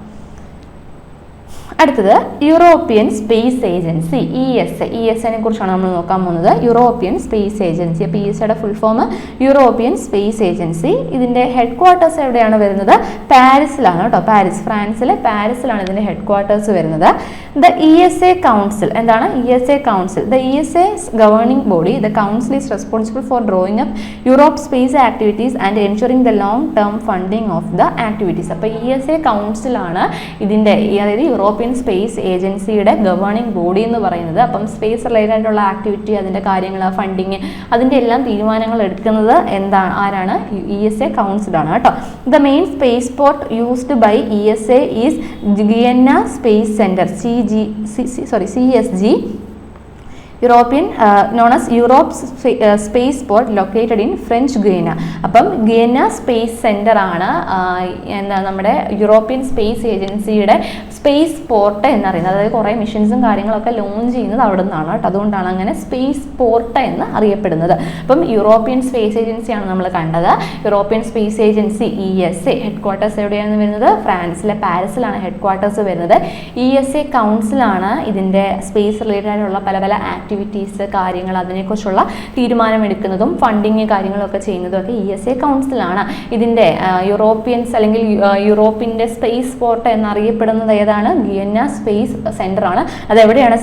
S1: അടുത്തത് യൂറോപ്യൻ സ്പേസ് ഏജൻസി ESA കുറിച്ചാണ് നമ്മൾ നോക്കാൻ പോകുന്നത്. European space agency. അപ്പോൾ ESAയുടെ full form European space agency. ഇതിൻ്റെ ഹെഡ് ക്വാർട്ടേഴ്സ് എവിടെയാണ് വരുന്നത്? പാരീസിലാണ് കേട്ടോ. ഫ്രാൻസിലെ പാരീസിലാണ് ഇതിൻ്റെ ഹെഡ് ക്വാർട്ടേഴ്സ് വരുന്നത്. ദ ESA കൗൺസിൽ എന്താണ്? ESA council. The ESA governing body. The council is responsible for drawing up Europe space activities and ensuring the long term funding of the activities. അപ്പോൾ ESA കൗൺസിലാണ് ഇതിൻ്റെ, അതായത് യൂറോപ്യൻ സ്പേസ് ഏജൻസിയുടെ ഗവേണിംഗ് ബോഡി എന്ന് പറയുന്നത്. അപ്പം സ്പേസ് റിലേറ്റഡ് ആയിട്ടുള്ള ആക്ടിവിറ്റി, അതിൻ്റെ കാര്യങ്ങൾ, ഫണ്ടിങ്, അതിൻ്റെ എല്ലാം തീരുമാനങ്ങൾ എടുക്കുന്നത് ആരാണ്? ESA കൗൺസിലാണ് കേട്ടോ. The main spaceport used by ESA is Guiana space centre CSG. European known as Europe spaceport located in French Guiana. അപ്പം ഗിയന സ്പേസ് സെൻറ്റർ ആണ് എന്താ നമ്മുടെ യൂറോപ്യൻ സ്പേസ് ഏജൻസിയുടെ സ്പേസ് പോർട്ട് എന്നറിയുന്നത്. അതായത് കുറേ മിഷൻസും കാര്യങ്ങളൊക്കെ ലോഞ്ച് ചെയ്യുന്നത് അവിടെ നിന്നാണ് കേട്ടോ. അതുകൊണ്ടാണ് അങ്ങനെ സ്പേസ് പോർട്ട് എന്ന് അറിയപ്പെടുന്നത്. അപ്പം യൂറോപ്യൻ സ്പേസ് ഏജൻസിയാണ് നമ്മൾ കണ്ടത്. European space agency ESA head quarters എവിടെയാണ് വരുന്നത്? ഫ്രാൻസിലെ പാരീസിലാണ് ഹെഡ് ക്വാർട്ടേഴ്സ് വരുന്നത്. ESA കൗൺസിലാണ് ഇതിൻ്റെ സ്പേസ് റിലേറ്റഡ് ആയിട്ടുള്ള പല പല ആക്ടിവിറ്റീസ് കാര്യങ്ങൾ അതിനെക്കുറിച്ചുള്ള തീരുമാനമെടുക്കുന്നതും ഫണ്ടിങ് കാര്യങ്ങളൊക്കെ ചെയ്യുന്നതും ഒക്കെ ESA കൗൺസിലാണ്. ഇതിൻ്റെ യൂറോപ്യൻസ് അല്ലെങ്കിൽ യൂറോപ്പിൻ്റെ സ്പേസ് പോർട്ട് എന്നറിയപ്പെടുന്നത് ഏതാണ്? ഗിയന സ്പേസ് സെൻറ്റർ ആണ്. അതെവിടെയാണ്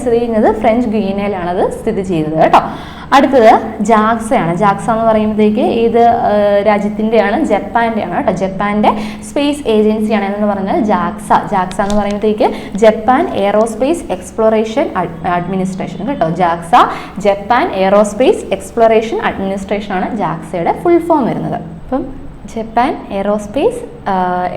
S1: സ്ഥിതി ചെയ്യുന്നത്? ഫ്രഞ്ച് ഗിയനയിലാണ് അത് സ്ഥിതി ചെയ്യുന്നത് കേട്ടോ. അടുത്തത് ജാക്സയാണ്. ജാക്സ എന്ന് പറയുമ്പോഴത്തേക്ക് ഏത് രാജ്യത്തിൻ്റെയാണ്? ജപ്പാൻ്റെയാണ് കേട്ടോ. ജപ്പാൻ്റെ സ്പേസ് ഏജൻസിയാണ് എന്ന് പറഞ്ഞാൽ ജാക്സ. ജാക്സ എന്ന് പറയുമ്പോഴത്തേക്ക് ജപ്പാൻ എയറോസ്പേസ് എക്സ്പ്ലോറേഷൻ അഡ്മിനിസ്ട്രേഷൻ കേട്ടോ. JAXA Japan aerospace exploration administration ആണ് ജാക്സയുടെ ഫുൾ ഫോം വരുന്നത്. അപ്പം ജപ്പാൻ എയറോസ്പേസ്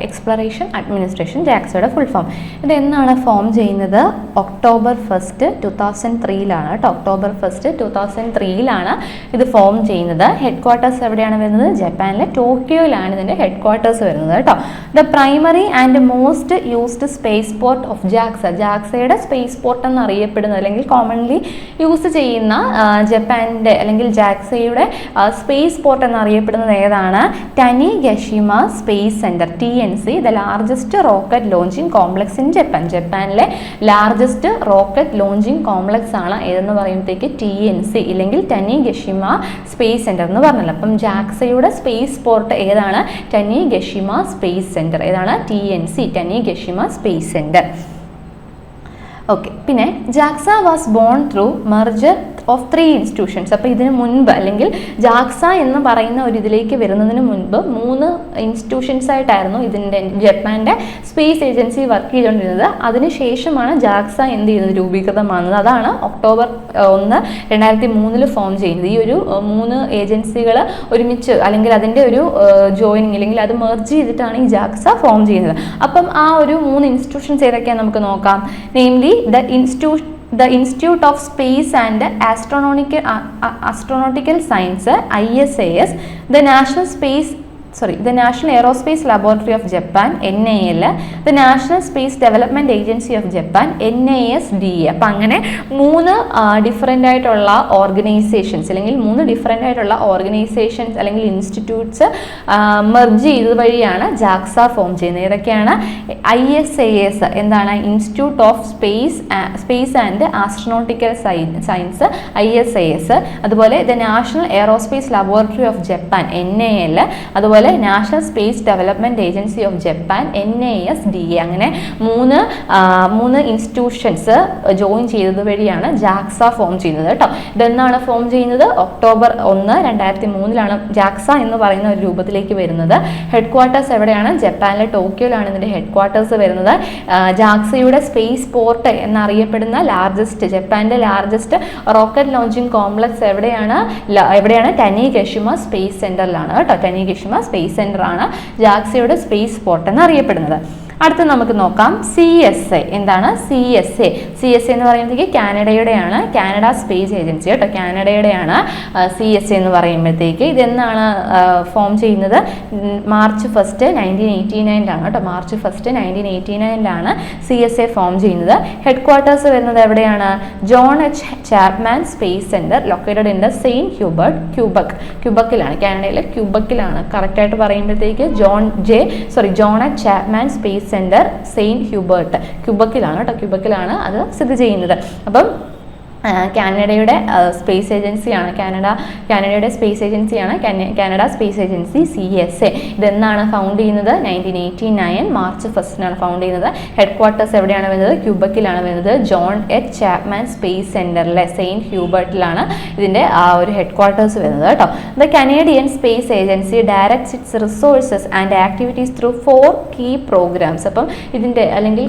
S1: എക്സ്പ്ലോറേഷൻ അഡ്മിനിസ്ട്രേഷൻ ജാക്സയുടെ ഫുൾ ഫോം. ഇത് എന്നാണ് ഫോം ചെയ്യുന്നത്? October 1, 2003 കേട്ടോ. October 1, 2003 ഇത് ഫോം ചെയ്യുന്നത്. ഹെഡ് ക്വാർട്ടേഴ്സ് എവിടെയാണ് വരുന്നത്? ജപ്പാനിലെ ടോക്കിയോയിലാണ് ഇതിൻ്റെ ഹെഡ് ക്വാർട്ടേഴ്സ് വരുന്നത് കേട്ടോ. The primary and most used spaceport of JAXA. ജാക്സയുടെ സ്പേസ് പോർട്ട് എന്നറിയപ്പെടുന്നത് അല്ലെങ്കിൽ കോമൺലി യൂസ് ചെയ്യുന്ന ജപ്പാൻ്റെ അല്ലെങ്കിൽ ജാക്സയുടെ സ്പേസ് പോർട്ട് എന്നറിയപ്പെടുന്നത് ഏതാണ്? Tanegashima space centre TNC, the largest rocket launching complex in Japan. ജപ്പാനിലെ ലാർജസ്റ്റ് റോക്കറ്റ് ലോഞ്ചിങ് കോംപ്ലക്സ് ആണ് ഏതെന്ന് പറയുമ്പോഴത്തേക്ക് TNC ഇല്ലെങ്കിൽ ടനിഗഷിമ സ്പേസ് സെൻറ്റർ എന്ന് പറഞ്ഞല്ലോ. അപ്പം ജാക്സയുടെ സ്പേസ് പോർട്ട് ഏതാണ്? Tanegashima space centre. ഏതാണ്? TNC Tanegashima space centre. Okay. പിന്നെ JAXA was born through merger of 3 institutions. അപ്പോൾ ഇതിന് മുൻപ് അല്ലെങ്കിൽ ജാക്സ എന്ന് പറയുന്ന ഒരു ഇതിലേക്ക് വരുന്നതിന് മുൻപ് 3 ഇൻസ്റ്റിറ്റ്യൂഷൻസ് ആയിട്ടായിരുന്നു ഇതിൻ്റെ ജപ്പാൻ്റെ സ്പേസ് ഏജൻസി വർക്ക് ചെയ്തുകൊണ്ടിരുന്നത്. അതിനുശേഷമാണ് ജാക്സ എന്ത് ചെയ്യുന്നത്? രൂപീകൃതമാകുന്നത്. അതാണ് October 1, 2003 ഫോം ചെയ്യുന്നത്. ഈ ഒരു 3 ഏജൻസികൾ ഒരുമിച്ച് അല്ലെങ്കിൽ അതിൻ്റെ ഒരു ജോയിനിങ് അല്ലെങ്കിൽ അത് മെർജ് ചെയ്തിട്ടാണ് ഈ ജാക്സ ഫോം ചെയ്യുന്നത്. അപ്പം ആ ഒരു 3 ഇൻസ്റ്റിറ്റ്യൂഷൻസ് ഏതൊക്കെയാണ് നമുക്ക് നോക്കാം. Namely the Institute of Space and Astronautical Science ISAS, the National Aerospace Laboratory of Japan NAL, the National Space Development Agency of Japan NASDA. അപ്പം അങ്ങനെ 3 ഡിഫറെൻ്റ് ആയിട്ടുള്ള ഓർഗനൈസേഷൻസ് അല്ലെങ്കിൽ 3 ഡിഫറെൻ്റ് ആയിട്ടുള്ള ഓർഗനൈസേഷൻസ് അല്ലെങ്കിൽ ഇൻസ്റ്റിറ്റ്യൂട്ട്സ് മെർജ് ചെയ്തത് വഴിയാണ് ജാക്സ ഫോം ചെയ്യുന്നത്. ഏതൊക്കെയാണ്? ISAS എന്താണ്? Institute of space and astronautical science ISAS. അതുപോലെ the national aerospace laboratory of Japan NAL. അതുപോലെ national space development agency of Japan NASDA. അങ്ങനെ 3 ഇൻസ്റ്റിറ്റ്യൂഷൻസ് ജോയിൻ ചെയ്തത് വഴിയാണ് ജാക്സ ഫോം ചെയ്യുന്നത് കേട്ടോ. ഇതെന്നാണ് ഫോം ചെയ്യുന്നത്? October 1, 2003 ജാക്സ എന്ന് പറയുന്ന ഒരു രൂപത്തിലേക്ക് വരുന്നത്. ഹെഡ് ക്വാർട്ടേഴ്സ് എവിടെയാണ്? ജപ്പാനിലെ ടോക്കിയോയിലാണ് ഇതിൻ്റെ ഹെഡ് ക്വാർട്ടേഴ്സ് വരുന്നത്. ജാക്സയുടെ സ്പേസ് പോർട്ട് എന്നറിയപ്പെടുന്ന ജപ്പാൻ്റെ ലാർജസ്റ്റ് റോക്കറ്റ് ലോഞ്ചിങ് കോംപ്ലക്സ് എവിടെയാണ്? ടനിഗഷിമ സ്പേസ് സെൻറ്ററിലാണ് കേട്ടോ. ടനിഗഷിമ സ്പേസ് സെൻറ്റർ ആണ് ജാക്സയുടെ സ്പേസ് പോർട്ട് എന്നറിയപ്പെടുന്നത്. അടുത്ത നമുക്ക് നോക്കാം CSA. എന്താണ് CSA? CSA എന്ന് പറയുമ്പോഴത്തേക്ക് കാനഡയുടെയാണ്. കാനഡ സ്പേസ് ഏജൻസി കേട്ടോ. കാനഡയുടെയാണ് CSA എന്ന് പറയുമ്പോഴത്തേക്ക്. ഇതെന്നാണ് ഫോം ചെയ്യുന്നത്? March 1, 1989 കേട്ടോ. March 1, 1989 CSA ഫോം ചെയ്യുന്നത്. ഹെഡ് ക്വാർട്ടേഴ്സ് വരുന്നത് എവിടെയാണ്? John H Chapman space centre located in the Saint Hubert ക്യൂബക്കിലാണ്. കാനഡയിലെ ക്യൂബക്കിലാണ്. കറക്റ്റായിട്ട് പറയുമ്പോഴത്തേക്ക് John H Chapman space centre Saint Hubert ക്യൂബക്കിലാണ് കേട്ടോ. ക്യൂബക്കിലാണ് അത് സ്ഥിതി ചെയ്യുന്നത്. അപ്പം കാനഡയുടെ സ്പേസ് ഏജൻസിയാണ്. കാനഡയുടെ സ്പേസ് ഏജൻസിയാണ് കാനഡ സ്പേസ് ഏജൻസി CSA. ഇതെന്നാണ് ഫൗണ്ട് ചെയ്യുന്നത്? 1989 March 1 ഫൗണ്ട് ചെയ്യുന്നത്. ഹെഡ് ക്വാർട്ടേഴ്സ് എവിടെയാണ് വരുന്നത്? ക്യൂബക്കിലാണ് വരുന്നത്. ജോൺ എച്ച് ചാപ്മാൻ സ്പേസ് സെൻറ്ററിലെ സെയിൻറ്റ് ഹ്യൂബർട്ടിലാണ് ഇതിൻ്റെ ഒരു ഹെഡ് ക്വാർട്ടേഴ്സ് വരുന്നത് കേട്ടോ. The Canadian space agency directs its resources and activities through 4 key programmes. അപ്പം ഇതിൻ്റെ അല്ലെങ്കിൽ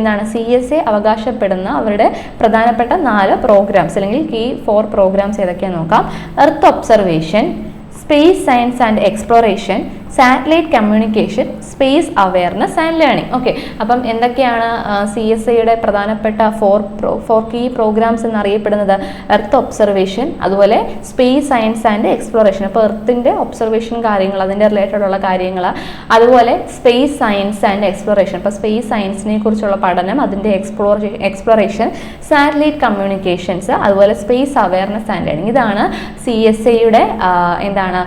S1: എന്താണ് CSA അവകാശപ്പെടുന്ന അവരുടെ പ്രധാനപ്പെട്ട 4 പ്രോഗ്രാംസ് അല്ലെങ്കിൽ കീ 4 പ്രോഗ്രാംസ് ഏതൊക്കെയാണെന്ന് നോക്കാം. Earth observation, space science and exploration, satellite communication, space awareness and learning. Okay, അപ്പം എന്തൊക്കെയാണ് CSIയുടെ പ്രധാനപ്പെട്ട 4 കീ പ്രോഗ്രാംസ് എന്നറിയപ്പെടുന്നത്? എർത്ത് ഒബ്സർവേഷൻ, അതുപോലെ സ്പേസ് സയൻസ് ആൻഡ് എക്സ്പ്ലോറേഷൻ, അപ്പോൾ എർത്തിൻ്റെ ഒബ്സർവേഷൻ കാര്യങ്ങൾ, അതിൻ്റെ റിലേറ്റഡ് ഉള്ള കാര്യങ്ങൾ, അതുപോലെ സ്പേസ് സയൻസ് ആൻഡ് എക്സ്പ്ലോറേഷൻ, അപ്പോൾ സ്പേസ് സയൻസിനെ കുറിച്ചുള്ള പഠനം, അതിൻ്റെ എക്സ്പ്ലോറേഷൻ, സാറ്റലൈറ്റ് കമ്മ്യൂണിക്കേഷൻസ്, അതുപോലെ സ്പേസ് അവയർനെസ് ആൻഡ് ലേണിംഗ്. ഇതാണ് CSIയുടെ എന്താണ്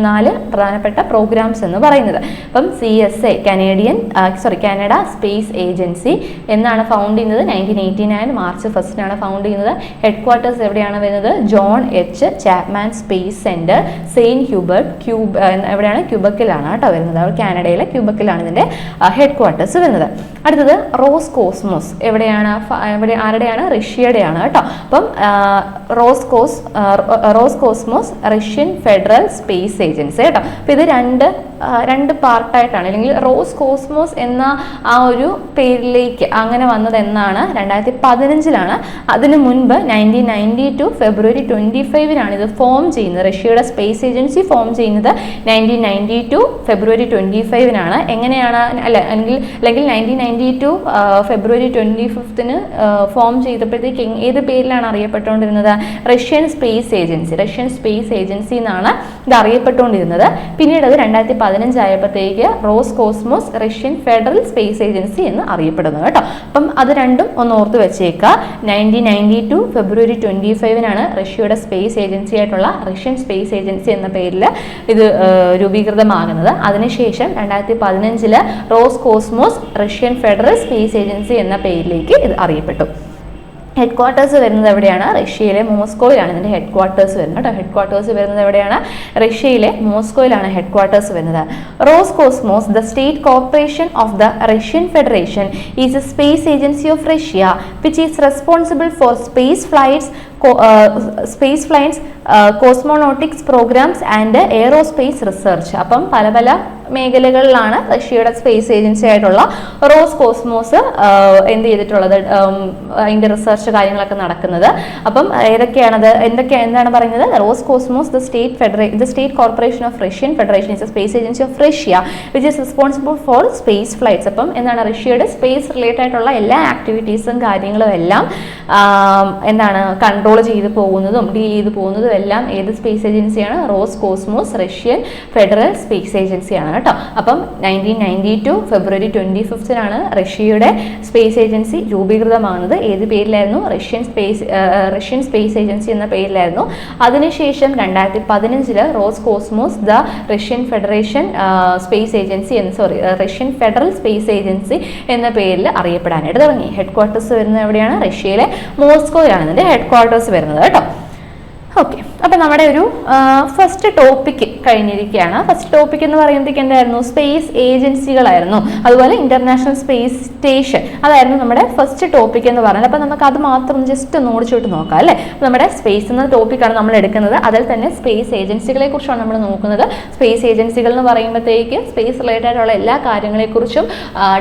S1: 4 പ്രധാനപ്പെട്ട പ്രോഗ്രാംസ് എന്ന് പറയുന്നത്. അപ്പം CSI കാനഡ സ്പേസ് ഏജൻസി എന്നാണ് ഫൗണ്ട് ചെയ്യുന്നത്. 1989 മാർച്ച് 1 ഫൗണ്ട് ചെയ്യുന്നത്. ഹെഡ് ക്വാർട്ടേഴ്സ് എവിടെയാണ് വരുന്നത്? John H Chapman space centre, saint Hubert എവിടെയാണ്? ക്യൂബക്കിലാണ് കേട്ടോ വരുന്നത്. കാനഡയിലെ ക്യൂബക്കിലാണ് ഇതിൻ്റെ ഹെഡ് ക്വാർട്ടേഴ്സ് വരുന്നത്. അടുത്തത് റോസ് കോസ്മോസ് എവിടെയാണ്? ആരുടെയാണ്? റഷ്യയുടെയാണ് കേട്ടോ. അപ്പം Roscosmos Russian federal space agency കേട്ടോ. അപ്പോൾ ഇത് രണ്ട് പാർട്ടായിട്ടാണ്, അല്ലെങ്കിൽ റോസ് കോസ്മോസ് എന്ന ആ ഒരു പേരിലേക്ക് അങ്ങനെ വന്നത് എന്നാണ് 2015. അതിനു മുൻപ് 1992 ഫെബ്രുവരി 25 ഇത് ഫോം ചെയ്യുന്നത്. റഷ്യയുടെ സ്പേസ് ഏജൻസി ഫോം ചെയ്യുന്നത് 1992 ഫെബ്രുവരി 25 എങ്ങനെയാണ്? അല്ലെങ്കിൽ 1992 ഫെബ്രുവരി 25 ഫോം ചെയ്തപ്പോഴത്തേക്ക് ഏത് പേരിലാണ് അറിയപ്പെട്ടുകൊണ്ടിരുന്നത്? റഷ്യൻ സ്പേസ് ഏജൻസി എന്നാണ് ഇത് അറിയപ്പെട്ടുകൊണ്ടിരുന്നത്. പിന്നീട് അത് 2015 ആയപ്പോഴത്തേക്ക് Roscosmos Russian federal space agency എന്ന് അറിയപ്പെടുന്നു കേട്ടോ. അപ്പം അത് രണ്ടും ഒന്ന് ഓർത്ത് വെച്ചേക്കുക. 1992 ഫെബ്രുവരി 25 റഷ്യയുടെ സ്പേസ് ഏജൻസി ആയിട്ടുള്ള റഷ്യൻ സ്പേസ് ഏജൻസി എന്ന പേരിൽ ഇത് രൂപീകൃതമാകുന്നത്. അതിനുശേഷം 2015 Roscosmos Russian federal space agency എന്ന പേരിലേക്ക് ഇത് അറിയപ്പെട്ടു. ഹെഡ് ക്വാർട്ടേഴ്സ് വരുന്നത് എവിടെയാണ്? റഷ്യയിലെ മോസ്കോയിലാണ് ഇതിൻ്റെ ഹെഡ് ക്വാർട്ടേഴ്സ് വരുന്നത് കേട്ടോ. ഹെഡ് ക്വാർട്ടേഴ്സ് വരുന്നത് എവിടെയാണ്? റഷ്യയിലെ മോസ്കോയിലാണ് ഹെഡ് ക്വാർട്ടേഴ്സ് വരുന്നത്. Roscosmos, the state corporation of the Russian Federation, is a space agency of Russia which is responsible for space flights, cosmonautics programmes and aerospace research. അപ്പം പല മേഖലകളിലാണ് റഷ്യയുടെ സ്പേസ് ഏജൻസി ആയിട്ടുള്ള റോസ് കോസ്മോസ് എന്ത് ചെയ്തിട്ടുള്ളത്? അതിൻ്റെ റിസർച്ച് കാര്യങ്ങളൊക്കെ നടക്കുന്നത്. അപ്പം എന്താണ് പറയുന്നത്? Roscosmos, the state corporation of Russian Federation, is a space agency of Russia which is responsible for space flights. അപ്പം എന്താണ്? റഷ്യയുടെ സ്പേസ് റിലേറ്റഡ് ആയിട്ടുള്ള എല്ലാ ആക്ടിവിറ്റീസും കാര്യങ്ങളും എല്ലാം എന്താണ് കൺട്രോൾ ചെയ്ത് പോകുന്നതും ഡീൽ ചെയ്ത് പോകുന്നതും എല്ലാം ഏത് സ്പേസ് ഏജൻസിയാണ്? Roscosmos Russian federal space ഏജൻസിയാണ് കേട്ടോ. അപ്പം 1992 ഫെബ്രുവരി 25 റഷ്യയുടെ സ്പേസ് ഏജൻസി രൂപീകൃതമാകുന്നത്. ഏത് പേരിലായിരുന്നു? റഷ്യൻ സ്പേസ് ഏജൻസി എന്ന പേരിലായിരുന്നു. അതിനുശേഷം 2015 Roscosmos the Russian federal space agency എന്ന പേരിൽ അറിയപ്പെടാനായിട്ട് തുടങ്ങി. ഹെഡ് ക്വാർട്ടേഴ്സ് വരുന്നത് എവിടെയാണ്? റഷ്യയിലെ മോസ്കോയിലാണ് ഇതിൻ്റെ ഹെഡ് ക്വാർട്ടേഴ്സ് വരുന്നത് കേട്ടോ. ഓക്കെ, അപ്പം നമ്മുടെ ഒരു ഫസ്റ്റ് ടോപ്പിക്ക് കഴിഞ്ഞിരിക്കുകയാണ്. ഫസ്റ്റ് ടോപ്പിക് എന്ന് പറയുമ്പോഴത്തേക്ക് എന്തായിരുന്നു? സ്പേസ് ഏജൻസികളായിരുന്നു, അതുപോലെ ഇന്റർനാഷണൽ സ്പേസ് സ്റ്റേഷൻ, അതായിരുന്നു നമ്മുടെ ഫസ്റ്റ് ടോപ്പിക് എന്ന് പറയുന്നത്. അപ്പം നമുക്ക് അത് മാത്രം ജസ്റ്റ് ഒന്ന് ഓടിച്ചോട്ട് നോക്കാം അല്ലേ. നമ്മുടെ സ്പേസ് എന്ന ടോപ്പിക്കാണ് നമ്മൾ എടുക്കുന്നത്. അതിൽ തന്നെ സ്പേസ് ഏജൻസികളെ കുറിച്ചാണ് നമ്മൾ നോക്കുന്നത്. സ്പേസ് ഏജൻസികൾ എന്ന് പറയുമ്പോഴത്തേക്ക് സ്പേസ് റിലേറ്റഡ് ആയിട്ടുള്ള എല്ലാ കാര്യങ്ങളെക്കുറിച്ചും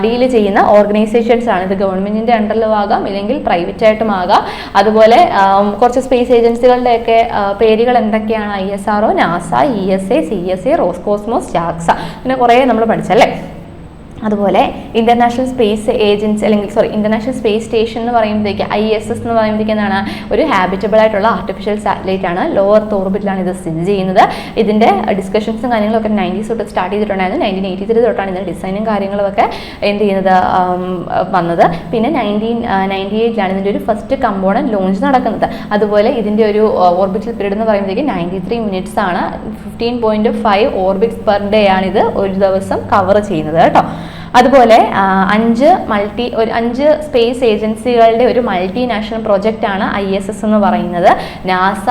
S1: ഡീൽ ചെയ്യുന്ന ഓർഗനൈസേഷൻസ് ആണ്. ഇത് ഗവൺമെന്റിന്റെ അണ്ടറിലും ആകാം, ഇല്ലെങ്കിൽ പ്രൈവറ്റ് ആയിട്ടും ആകാം. അതുപോലെ കുറച്ച് സ്പേസ് ഏജൻസികളുടെയൊക്കെ പേരുകൾ എന്തൊക്കെയാണ്? ISRO, NASA, ESA, CSA, Roscosmos, JAXA, പിന്നെ കുറേ നമ്മൾ പഠിച്ചല്ലേ. അതുപോലെ international space agency international space station എന്ന് പറയുമ്പോഴത്തേക്ക് ISS എന്ന് പറയുമ്പോഴത്തേക്ക് എന്താണ്? ഒരു ഹാബിറ്റബിൾ ആയിട്ടുള്ള ആർട്ടിഫിഷ്യൽ സാറ്റലൈറ്റ് ആണ്. ലോ എർത്ത് ഓർബിറ്റിലാണ് ഇത് സ്ഥിതി ചെയ്യുന്നത്. ഇതിൻ്റെ ഡിസ്കഷൻസും കാര്യങ്ങളൊക്കെ 90s തൊട്ട് സ്റ്റാർട്ട് ചെയ്തിട്ടുണ്ടായിരുന്നു. 1983 തൊട്ടാണ് ഇതിൻ്റെ ഡിസൈനും കാര്യങ്ങളുമൊക്കെ എന്ത് ചെയ്യുന്നത് വന്നത്. പിന്നെ 1998 ഇതിൻ്റെ ഒരു ഫസ്റ്റ് കമ്പോണന്റ് ലോഞ്ച് നടക്കുന്നത്. അതുപോലെ ഇതിൻ്റെ ഒരു ഓർബിറ്റൽ പീരീഡ് എന്ന് പറയുമ്പോഴത്തേക്ക് 93 മിനിറ്റ്സ് ആണ്. 15.5 ഓർബിറ്റ്സ് പെർ ഡേ ആണിത് ഒരു ദിവസം കവർ ചെയ്യുന്നത് കേട്ടോ. അതുപോലെ 5 സ്പേസ് ഏജൻസികളുടെ ഒരു മൾട്ടിനാഷണൽ പ്രൊജക്റ്റാണ് ISS എന്ന് പറയുന്നത്. NASA,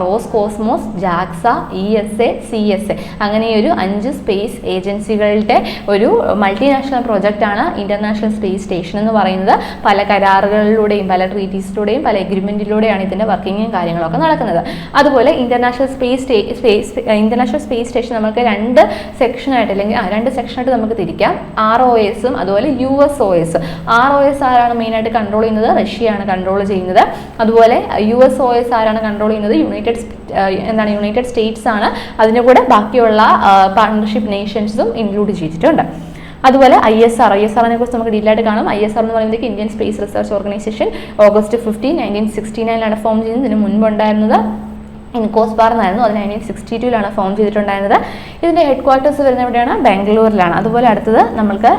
S1: Roscosmos, JAXA, ESA, CSA അങ്ങനെ ഒരു 5 സ്പേസ് ഏജൻസികളുടെ ഒരു മൾട്ടിനാഷണൽ പ്രൊജക്റ്റാണ് ഇന്റർനാഷണൽ സ്പേസ് സ്റ്റേഷൻ എന്ന് പറയുന്നത്. പല കരാറുകളിലൂടെയും പല ട്രീറ്റീസിലൂടെയും പല എഗ്രിമെന്റിലൂടെയാണ് ഇതിൻ്റെ വർക്കിങ്ങും കാര്യങ്ങളൊക്കെ നടക്കുന്നത്. അതുപോലെ ഇന്റർനാഷണൽ സ്പേസ് സ്റ്റേഷൻ നമുക്ക് 2 സെക്ഷനായിട്ട് അല്ലെങ്കിൽ 2 സെക്ഷനായിട്ട് നമുക്ക് തിരിക്കാം. ROSഉം അതുപോലെ USOS. ROS ആരാണ് മെയിനായിട്ട് കൺട്രോൾ ചെയ്യുന്നത്? റഷ്യയാണ് കൺട്രോൾ ചെയ്യുന്നത്. അതുപോലെ USOS ആരാണ് കൺട്രോൾ ചെയ്യുന്നത്? യുണൈറ്റഡ് സ്റ്റേറ്റ്സ് ആണ്. അതിൻ്റെ കൂടെ ബാക്കിയുള്ള പാർട്ണർഷിപ്പ് നേഷൻസും ഇൻക്ലൂഡ് ചെയ്തിട്ടുണ്ട്. അതുപോലെ ISRനെ കുറിച്ച് നമുക്ക് ഡീറ്റെയിൽ ആയിട്ട് കാണാം. ISR എന്ന് പറയുന്നത് Indian space research organisation August 15, 1969 form ചെയ്യുന്നത്. ഇതിന് മുൻപുണ്ടായിരുന്നത് ഇൻകോസ്പാർ എന്നായിരുന്നു. അത് 1962 ഫോം ചെയ്തിട്ടുണ്ടായിരുന്നത്. ഇതിൻ്റെ ഹെഡ് ക്വാർട്ടേഴ്സ് വരുന്നത് എവിടെയാണ്? ബാംഗ്ലൂരിലാണ്. അതുപോലെ അടുത്തത് നമ്മൾക്ക്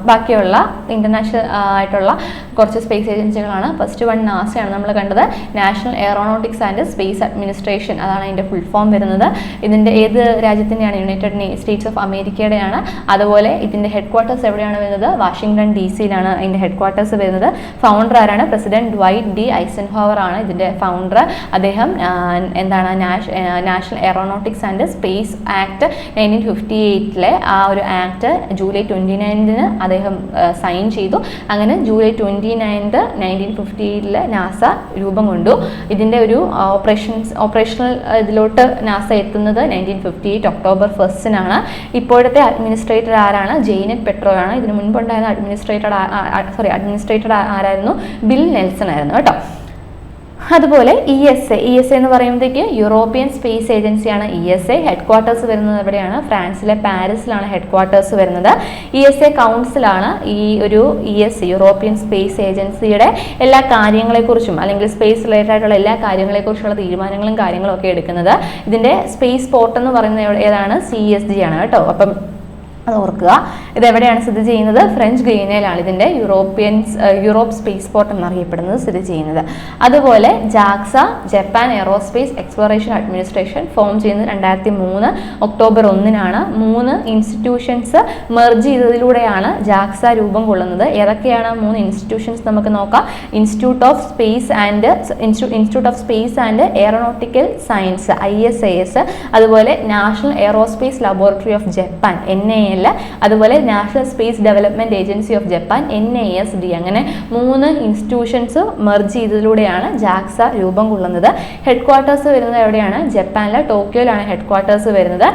S1: ബാക്കിയുള്ള ഇൻ്റർനാഷണൽ ആയിട്ടുള്ള കുറച്ച് സ്പേസ് ഏജൻസികളാണ്. ഫസ്റ്റ് വൺ നാസയാണ് നമ്മൾ കണ്ടത്, national aeronautics and space administration, അതാണ് അതിൻ്റെ ഫുൾ ഫോം വരുന്നത്. ഇതിൻ്റെ ഏത് രാജ്യത്തിൻ്റെയാണ്? യുണൈറ്റഡ് സ്റ്റേറ്റ്സ് ഓഫ് അമേരിക്കയുടെയാണ്. അതുപോലെ ഇതിൻ്റെ ഹെഡ് ക്വാർട്ടേഴ്സ് എവിടെയാണ് വരുന്നത്? വാഷിംഗ്ടൺ DC-ലാണ് അതിൻ്റെ ഹെഡ് ക്വാർട്ടേഴ്സ് വരുന്നത്. ഫൗണ്ടർ ആരാണ്? President Dwight D. ഐസൻഹോവർ ആണ് ഇതിൻ്റെ ഫൗണ്ടർ. അദ്ദേഹം national aeronautics and space act 1958 ആ ഒരു ആക്ട് ജൂലൈ 29 അദ്ദേഹം സൈൻ ചെയ്തു. അങ്ങനെ ജൂലൈ 29, 1958 നാസ രൂപം കൊണ്ടു. ഇതിൻ്റെ ഒരു ഓപ്പറേഷണൽ ഇതിലോട്ട് നാസ എത്തുന്നത് 1958 ഒക്ടോബർ 1 ഇപ്പോഴത്തെ അഡ്മിനിസ്ട്രേറ്റർ ആരാണ്? ജെയ്നെറ്റ് പെട്രോ ആണ്. ഇതിന് മുൻപുണ്ടായിരുന്ന അഡ്മിനിസ്ട്രേറ്റർ ആരായിരുന്നു? ബിൽ നെൽസൺ ആയിരുന്നു കേട്ടോ. അതുപോലെ ESA എന്ന് പറയുമ്പോഴത്തേക്ക് യൂറോപ്യൻ സ്പേസ് ഏജൻസിയാണ്. ESA ഹെഡ് ക്വാർട്ടേഴ്സ് വരുന്നത് എവിടെയാണ്? ഫ്രാൻസിലെ പാരീസിലാണ് ഹെഡ് ക്വാർട്ടേഴ്സ് വരുന്നത്. ESA കൗൺസിലാണ് ഈ ഒരു യൂറോപ്യൻ സ്പേസ് ഏജൻസിയുടെ എല്ലാ കാര്യങ്ങളെക്കുറിച്ചും അല്ലെങ്കിൽ സ്പേസ് റിലേറ്റഡ് ആയിട്ടുള്ള എല്ലാ കാര്യങ്ങളെക്കുറിച്ചുള്ള തീരുമാനങ്ങളും കാര്യങ്ങളും ഒക്കെ എടുക്കുന്നത്. ഇതിൻ്റെ സ്പേസ് പോർട്ട് എന്ന് പറയുന്നത് ഏതാണ്? CSG ആണ് കേട്ടോ. അപ്പം അത് ഓർക്കുക. ഇതെവിടെയാണ് സ്ഥിതി ചെയ്യുന്നത്? ഫ്രഞ്ച് ഗിയാനയിലാണ് ഇതിൻ്റെ യൂറോപ്പ് സ്പേസ് പോർട്ട് എന്നറിയപ്പെടുന്നത് സ്ഥിതി ചെയ്യുന്നത്. അതുപോലെ JAXA Japan aerospace exploration administration form ചെയ്യുന്നത് 2003 ഒക്ടോബർ 1 3 ഇൻസ്റ്റിറ്റ്യൂഷൻസ് മെർജ് ചെയ്തതിലൂടെയാണ് JAXA രൂപം കൊള്ളുന്നത്. ഏതൊക്കെയാണ് 3 ഇൻസ്റ്റിറ്റ്യൂഷൻസ് നമുക്ക് നോക്കാം. Institute of space and aeronautical science ISAS, അതുപോലെ national aerospace laboratory of Japan NAL, അതുപോലെ national space development agency of Japan NASD. അങ്ങനെ 3 ഇൻസ്റ്റിറ്റ്യൂഷൻസ് മെർജ് ചെയ്തതിലൂടെയാണ് JAXA രൂപം കൊള്ളുന്നത്. ഹെഡ് ക്വാർട്ടേഴ്സ് വരുന്നത് എവിടെയാണ്? ജപ്പാനിലെ ടോക്കിയോയിലാണ് ഹെഡ് ക്വാർട്ടേഴ്സ് വരുന്നത്.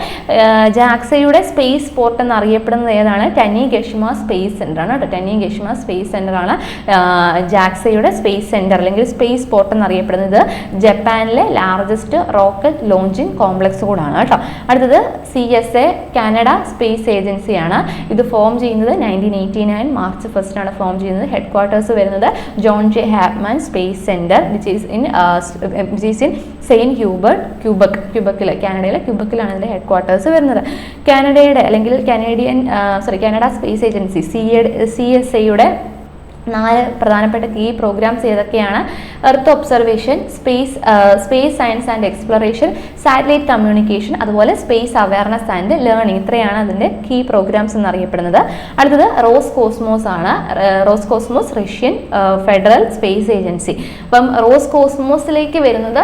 S1: JAXAയുടെ സ്പേസ് പോർട്ട് എന്നറിയപ്പെടുന്നത് ഏതാണ്? ടനിഗഷിമ സ്പേസ് സെന്റർ ആണ് കേട്ടോ. ടനിഗഷിമ സ്പേസ് സെന്റർ ആണ് JAXAയുടെ സ്പേസ് സെന്റർ അല്ലെങ്കിൽ സ്പേസ് പോർട്ട് എന്നറിയപ്പെടുന്നത്. ജപ്പാനിലെ ലാർജസ്റ്റ് റോക്കറ്റ് ലോഞ്ചിങ് കോംപ്ലക്സ് കൂടാണ് കേട്ടോ. അടുത്തത് CSA കാനഡ സ്പേസ് ഏജൻസിയാണ്. ഇത് ഫോം ചെയ്യുന്നത് 1989 മാർച്ച് 1 ഫോം ചെയ്യുന്നത്. ഹെഡ് ക്വാർട്ടേഴ്സ് വരുന്നത് John J. Chapman space centre which is in Saint ക്യൂബക്കിൽ, കാനഡയിലെ ക്യൂബക്കിലാണ് ഇതിൻ്റെ ഹെഡ് ക്വാർട്ടേഴ്സ് വരുന്നത്. കാനഡ സ്പേസ് ഏജൻസി CSAയുടെ 4 പ്രധാനപ്പെട്ട കീ പ്രോഗ്രാംസ് ഏതൊക്കെയാണ്? Earth observation, space science and exploration, satellite communication, അതുപോലെ സ്പേസ് അവയർനെസ് ആൻഡ് ലേണിംഗ്. ഇത്രയാണ് അതിൻ്റെ കീ പ്രോഗ്രാംസ് എന്നറിയപ്പെടുന്നത്. അടുത്തത് റോസ്കോസ്മോസ് ആണ്. Roscosmos Russian federal space agency. അപ്പം റോസ്കോസ്മോസിലേക്ക് വരുന്നത്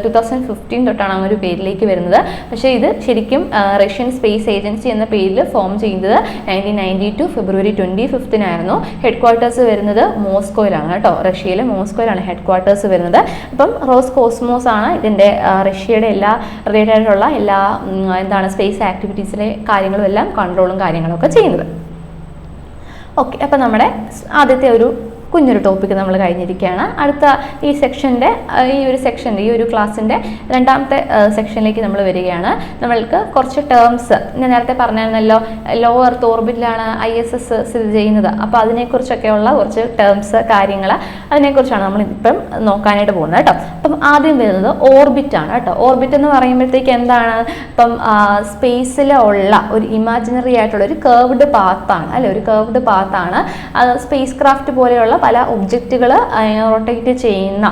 S1: 2015 തൊട്ടാണ് ആ ഒരു പേരിലേക്ക് വരുന്നത്. പക്ഷേ ഇത് ശരിക്കും റഷ്യൻ സ്പേസ് ഏജൻസി എന്ന പേരിൽ ഫോം ചെയ്തത് 1992 ഫെബ്രുവരി 25 ഹെഡ് ക്വാർട്ടേഴ്സ് വരുന്നത് മോസ്കോയിലാണ് കേട്ടോ. റഷ്യയിലെ മോസ്കോയിലാണ് ഹെഡ് ക്വാർട്ടേഴ്സ് വരുന്നത്. അപ്പം റോസ്കോസ്മോസ് ആണ് ഇതിൻ്റെ റഷ്യയുടെ എല്ലാ റിലേറ്റഡ് ആയിട്ടുള്ള എല്ലാ സ്പേസ് ആക്ടിവിറ്റീസിലെ കാര്യങ്ങളും എല്ലാം കൺട്രോളും കാര്യങ്ങളും ഒക്കെ ചെയ്യുന്നത്. ഓക്കെ, അപ്പം നമ്മുടെ ആദ്യത്തെ ഒരു കുഞ്ഞൊരു ടോപ്പിക്ക് നമ്മൾ കഴിഞ്ഞിരിക്കുകയാണ്. അടുത്ത ഈ ഒരു ക്ലാസ്സിൻ്റെ രണ്ടാമത്തെ സെക്ഷനിലേക്ക് നമ്മൾ വരികയാണ്. നമ്മൾക്ക് കുറച്ച് ടേംസ് ഞാൻ നേരത്തെ പറഞ്ഞിരുന്നല്ലോ, ലോ എർത്ത് ഓർബിറ്റിലാണ് ISS സ്ഥിതി ചെയ്യുന്നത്. അപ്പോൾ അതിനെക്കുറിച്ചൊക്കെയുള്ള കുറച്ച് ടേംസ് കാര്യങ്ങൾ അതിനെക്കുറിച്ചാണ് നമ്മൾ ഇപ്പം നോക്കാനായിട്ട് പോകുന്നത് കേട്ടോ. അപ്പം ആദ്യം വരുന്നത് ഓർബിറ്റാണ് കേട്ടോ. ഓർബിറ്റ് എന്ന് പറയുമ്പോഴത്തേക്ക് എന്താണ്? ഇപ്പം സ്പേസിലുള്ള ഒരു ഇമാജിനറി ആയിട്ടുള്ള ഒരു കേർവ്ഡ് പാത്താണ് അല്ലെ, ഒരു കേർവ്ഡ് പാത്താണ്. സ്പേസ് ക്രാഫ്റ്റ് പോലെയുള്ള പല ഒബ്ജക്റ്റുകൾ റൊട്ടേറ്റ് ചെയ്യുന്ന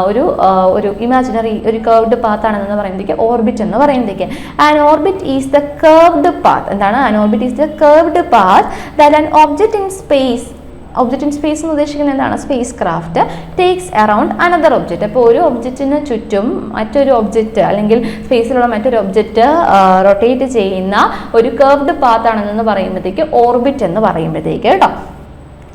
S1: ഒരു ഇമാജിനറി ഒരു കേർവ്ഡ് പാത്ത് ആണെന്ന് പറയുമ്പോഴേക്ക് ഓർബിറ്റ് എന്ന് പറയുമ്പോഴേക്ക് an orbit is the curved path. എന്താണ് an orbit is the curved path that an object in space എന്ന് ഉദ്ദേശിക്കുന്നത് എന്താണ്? Spacecraft takes around another object. അപ്പോൾ ഒരു ഒബ്ജക്റ്റിന് ചുറ്റും മറ്റൊരു ഒബ്ജക്റ്റ് അല്ലെങ്കിൽ സ്പേസിലുള്ള മറ്റൊരു ഒബ്ജക്റ്റ് റൊട്ടേറ്റ് ചെയ്യുന്ന ഒരു കേർവ്ഡ് പാത്ത് ആണെന്ന് പറയുമ്പോഴത്തേക്ക് ഓർബിറ്റ് എന്ന് പറയുമ്പോഴത്തേക്ക് കേട്ടോ.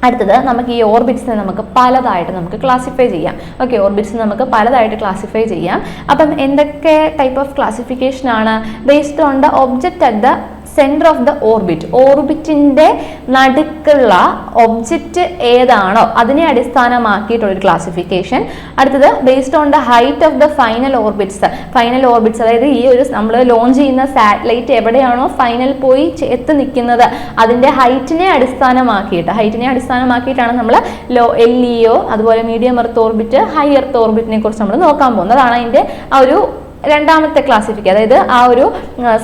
S1: അടുത്തത് നമുക്ക് ഈ ഓർബിറ്റ്സിനെ നമുക്ക് പലതായിട്ട് നമുക്ക് ക്ലാസിഫൈ ചെയ്യാം. ഓക്കെ, ഓർബിറ്റ്സ് നമുക്ക് പലതായിട്ട് ക്ലാസിഫൈ ചെയ്യാം. അപ്പം എന്തൊക്കെ ടൈപ്പ് ഓഫ് ക്ലാസിഫിക്കേഷൻ ആണ്? Based on the object at the centre of the orbit, ഓർബിറ്റിന്റെ നടുക്കുള്ള ഒബ്ജക്റ്റ് ഏതാണോ അതിനെ അടിസ്ഥാനമാക്കിയിട്ടുള്ള ഒരു ക്ലാസിഫിക്കേഷൻ. അടുത്തത് based on the height of the final orbits, final orbits അതായത് ഈ ഒരു നമ്മൾ ലോഞ്ച് ചെയ്യുന്ന സാറ്റലൈറ്റ് എവിടെയാണോ ഫൈനൽ പോയി എത്തി നിൽക്കുന്നത് അതിന്റെ ഹൈറ്റിനെ അടിസ്ഥാനമാക്കിയിട്ടാണ് നമ്മൾ LEO അതുപോലെ medium earth orbit, high earth ഓർബിറ്റിനെ കുറിച്ച് നമ്മൾ നോക്കാൻ പോകുന്നത്. അതാണ് അതിന്റെ ആ ഒരു രണ്ടാമത്തെ ക്ലാസിഫിക്കേഷൻ. അതായത് ആ ഒരു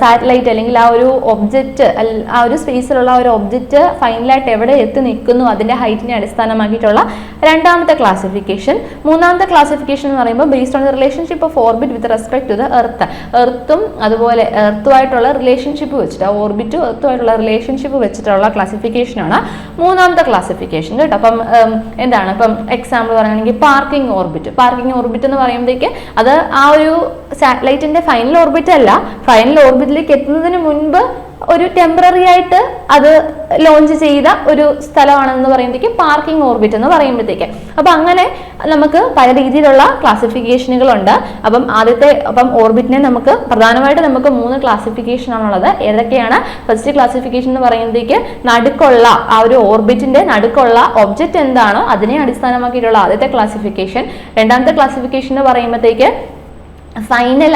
S1: സാറ്റലൈറ്റ് അല്ലെങ്കിൽ ആ ഒരു ഒബ്ജക്റ്റ്, ആ ഒരു സ്പേസിലുള്ള ഒരു ഒബ്ജക്റ്റ് ഫൈനലായിട്ട് എവിടെ എത്തി നിൽക്കുന്നു അതിന്റെ ഹൈറ്റിനെ അടിസ്ഥാനമാക്കിയിട്ടുള്ള രണ്ടാമത്തെ ക്ലാസിഫിക്കേഷൻ. മൂന്നാമത്തെ ക്ലാസിഫിക്കേഷൻ എന്ന് പറയുമ്പോൾ based on the relationship of orbit with respect to the earth, എർത്തും അതുപോലെ എർത്തുമായിട്ടുള്ള റിലേഷൻഷിപ്പ് വെച്ചിട്ട്, ഓർബിറ്റും എർത്തുമായിട്ടുള്ള റിലേഷൻഷിപ്പ് വെച്ചിട്ടുള്ള ക്ലാസിഫിക്കേഷനാണ് മൂന്നാമത്തെ ക്ലാസിഫിക്കേഷൻ കേട്ടോ. അപ്പം എന്താണ്, ഇപ്പം എക്സാമ്പിൾ പറയുകയാണെങ്കിൽ പാർക്കിംഗ് ഓർബിറ്റ് എന്ന് പറയുമ്പോഴത്തേക്ക് അത് ആ ഒരു സാറ്റലൈറ്റിന്റെ ഫൈനൽ ഓർബിറ്റ് അല്ല, ഫൈനൽ ഓർബിറ്റിലേക്ക് എത്തുന്നതിന് മുൻപ് ഒരു ടെമ്പററി ആയിട്ട് അത് ലോഞ്ച് ചെയ്ത ഒരു സ്ഥലമാണെന്ന് പറയുമ്പോഴത്തേക്ക് പാർക്കിംഗ് ഓർബിറ്റ് എന്ന് പറയുമ്പോഴത്തേക്ക്. അപ്പം അങ്ങനെ നമുക്ക് പല രീതിയിലുള്ള ക്ലാസിഫിക്കേഷനുകളുണ്ട്. അപ്പം ഓർബിറ്റിനെ നമുക്ക് പ്രധാനമായിട്ട് നമുക്ക് 3 ക്ലാസിഫിക്കേഷൻ ആണുള്ളത്. ഏതൊക്കെയാണ്? ഫസ്റ്റ് ക്ലാസിഫിക്കേഷൻ എന്ന് പറയുമ്പോഴത്തേക്ക് നടുക്കുള്ള ആ ഒരു ഓർബിറ്റിന്റെ നടുക്കുള്ള ഒബ്ജക്റ്റ് എന്താണോ അതിനെ അടിസ്ഥാനമാക്കിയിട്ടുള്ള ആദ്യത്തെ ക്ലാസിഫിക്കേഷൻ. രണ്ടാമത്തെ ക്ലാസിഫിക്കേഷൻ എന്ന് പറയുമ്പോഴത്തേക്ക് ഫൈനൽ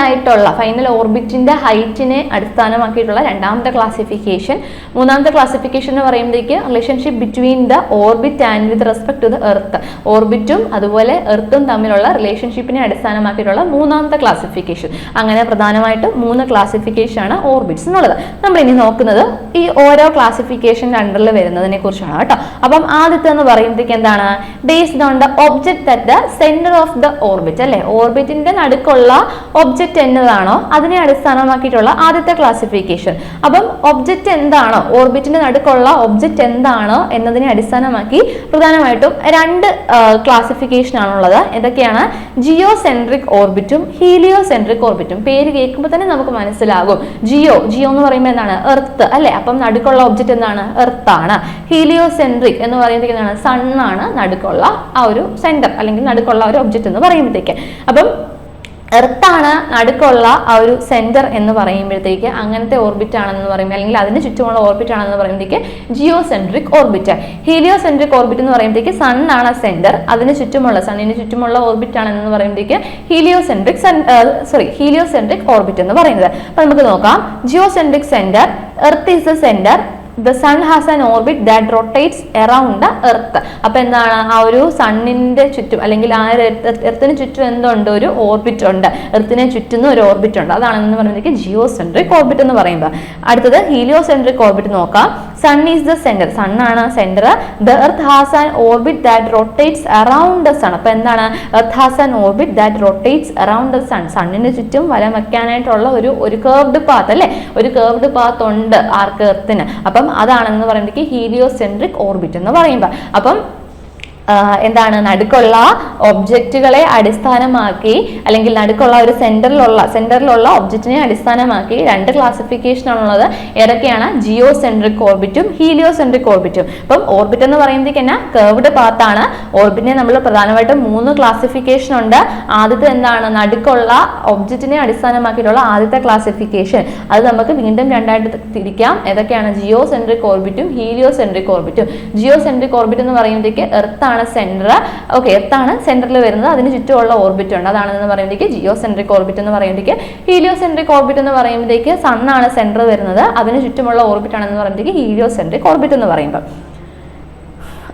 S1: ഓർബിറ്റിന്റെ ഹൈറ്റിനെ അടിസ്ഥാനമാക്കിയിട്ടുള്ള രണ്ടാമത്തെ ക്ലാസിഫിക്കേഷൻ. മൂന്നാമത്തെ ക്ലാസിഫിക്കേഷൻ എന്ന് പറയുമ്പോഴേക്ക് relationship between the orbit and with respect to the earth, ഓർബിറ്റും അതുപോലെ എർത്തും തമ്മിലുള്ള റിലേഷൻഷിപ്പിനെ അടിസ്ഥാനമാക്കിയിട്ടുള്ള മൂന്നാമത്തെ ക്ലാസിഫിക്കേഷൻ. അങ്ങനെ പ്രധാനമായിട്ടും 3 ക്ലാസിഫിക്കേഷൻ ആണ് ഓർബിറ്റ്സ് എന്നുള്ളത്. നമ്മൾ ഇനി നോക്കുന്നത് ഈ ഓരോ ക്ലാസിഫിക്കേഷൻ അണ്ടറിൽ വരുന്നതിനെ കുറിച്ചാണ് കേട്ടോ. അപ്പം ആദ്യത്തെ എന്ന് പറയുമ്പോഴത്തേക്ക് എന്താണ്? Based on the object at the centre of the orbit, അല്ലെ, ഓർബിറ്റിന്റെ നടുക്കുള്ള ഒബ്ജക്റ്റ് എന്നതാണോ അതിനെ അടിസ്ഥാനമാക്കിയിട്ടുള്ള ആദ്യത്തെ ക്ലാസിഫിക്കേഷൻ. അപ്പം ഒബ്ജക്റ്റ് എന്താണോ, ഓർബിറ്റിന്റെ നടുക്കുള്ള ഒബ്ജക്റ്റ് എന്താണോ എന്നതിനെ അടിസ്ഥാനമാക്കി പ്രധാനമായിട്ടും 2 ക്ലാസിഫിക്കേഷൻ ആണുള്ളത്. എന്തൊക്കെയാണ്? ജിയോസെൻട്രിക് ഓർബിറ്റും ഹീലിയോസെൻട്രിക് ഓർബിറ്റും. പേര് കേൾക്കുമ്പോൾ തന്നെ നമുക്ക് മനസ്സിലാകും. ജിയോ എന്ന് പറയുമ്പോൾ എന്താണ്? എർത്ത്, അല്ലെ. അപ്പം നടുക്കുള്ള ഒബ്ജക്റ്റ് എന്താണ്? എർത്ത് ആണ്. ഹീലിയോസെൻട്രിക് എന്ന് പറയുമ്പോഴത്തേക്ക് എന്താണ്? സണ്ണാണ് നടുക്കുള്ള ആ ഒരു സെന്റർ അല്ലെങ്കിൽ നടുക്കുള്ള ഒരു ഒബ്ജക്റ്റ് എന്ന് പറയുമ്പോഴത്തേക്ക്. അപ്പം എർത്താണ് നടുക്കുള്ള ആ ഒരു സെന്റർ എന്ന് പറയുമ്പോഴത്തേക്ക് അങ്ങനത്തെ ഓർബിറ്റ് ആണെന്ന് പറയുമ്പോൾ അല്ലെങ്കിൽ അതിന് ചുറ്റുമുള്ള ഓർബിറ്റ് ആണെന്ന് പറയുമ്പോഴത്തേക്ക് ജിയോസെൻട്രിക് ഓർബിറ്റ്. ഹീലിയോസെൻട്രിക് ഓർബിറ്റ് എന്ന് പറയുമ്പോഴത്തേക്ക് സണ്ണാണ് സെന്റർ, അതിന് ചുറ്റുമുള്ള ഓർബിറ്റ് ആണെന്ന് പറയുമ്പോഴത്തേക്ക് ഹീലിയോസെൻട്രിക് ഓർബിറ്റ് എന്ന് പറയുന്നത്. അപ്പൊ നമുക്ക് നോക്കാം. Geocentric centre, earth is the centre, the sun has an orbit that rotates around the earth. അപ്പൊ എന്താണ്? ആ ഒരു സണ്ണിന്റെ ചുറ്റും അല്ലെങ്കിൽ ആ എർത്തിന് ചുറ്റും എന്തുണ്ട്? ഒരു ഓർബിറ്റ് ഉണ്ട്, എർത്തിനെ ചുറ്റുന്ന ഒരു ഓർബിറ്റ് ഉണ്ട്. അതാണെന്ന് പറയുന്നത് ജിയോസെൻട്രിക് ഓർബിറ്റ് എന്ന് പറയുമ്പോൾ. അടുത്തത് ഹീലിയോസെൻട്രിക് ഓർബിറ്റ് നോക്കാം. സൺ ഈസ് ദ സെന്റർ, സണ്ണാണ് centre. The earth has an orbit that rotates around the sun. അപ്പൊ എന്താണ്? Earth has an orbit that rotates around the sun. സണ്ണിന് ചുറ്റും വലം വെക്കാനായിട്ടുള്ള ഒരു കേർവ്ഡ് പാത്ത്, അല്ലെ, ഒരു കേർവ്ഡ് പാത്ത് ഉണ്ട് ആർക്ക്? എർത്തിന്. അപ്പം അതാണെന്ന് പറയുന്നത് ഹീലിയോസെൻട്രിക് ഓർബിറ്റ് എന്ന് പറയുമ്പോൾ. അപ്പം എന്താണ്? നടുക്കുള്ള ഒബ്ജക്റ്റുകളെ അടിസ്ഥാനമാക്കി അല്ലെങ്കിൽ നടുക്കുള്ള ഒരു സെന്ററിലുള്ള ഒബ്ജക്റ്റിനെ അടിസ്ഥാനമാക്കി 2 ക്ലാസിഫിക്കേഷൻ ആണുള്ളത്. ഏതൊക്കെയാണ്? ജിയോസെൻട്രിക് ഓർബിറ്റും ഹീലിയോസെൻട്രിക് ഓർബിറ്റും. അപ്പം ഓർബിറ്റ് എന്ന് പറയുമ്പോഴത്തേക്ക് എന്നാ? കേർവ്ഡ് പാത്ത് ആണ്. ഓർബിറ്റിനെ നമ്മൾ പ്രധാനമായിട്ടും 3 ക്ലാസിഫിക്കേഷൻ ഉണ്ട്. ആദ്യത്തെ എന്താണ്? നടുക്കുള്ള ഒബ്ജക്റ്റിനെ അടിസ്ഥാനമാക്കിയിട്ടുള്ള ആദ്യത്തെ ക്ലാസിഫിക്കേഷൻ. അത് നമുക്ക് വീണ്ടും 2ആയിട്ട് തിരിക്കാം. ഏതൊക്കെയാണ്? ജിയോസെൻട്രിക് ഓർബിറ്റും ഹീലിയോസെൻട്രിക് ഓർബിറ്റും. ജിയോസെൻട്രിക് ഓർബിറ്റ് എന്ന് പറയുമ്പോഴത്തേക്ക് എർത്താണ് സെന്റർ, ഓക്കെ, എർത്താണ് സെന്ററിൽ വരുന്നത്, അതിന് ചുറ്റുമുള്ള ഓർബിറ്റ് ഉണ്ട്. അതാണെന്ന് പറയുമ്പോഴത്തേക്ക് ജിയോസെൻട്രിക് ഓർബിറ്റ് എന്ന് പറയുമ്പോഴത്തേക്ക്. ഹീലിയോസെൻട്രിക് ഓർബിറ്റ് എന്ന് പറയുമ്പോഴത്തേക്ക് സണ്ണാണ് സെന്റർ വരുന്നത്, അതിന് ചുറ്റുമുള്ള ഓർബിറ്റ് ആണെന്ന് പറയുമ്പോഴത്തേക്ക് ഹീലിയോസെൻട്രിക് ഓർബിറ്റ് എന്ന് പറയുമ്പോൾ.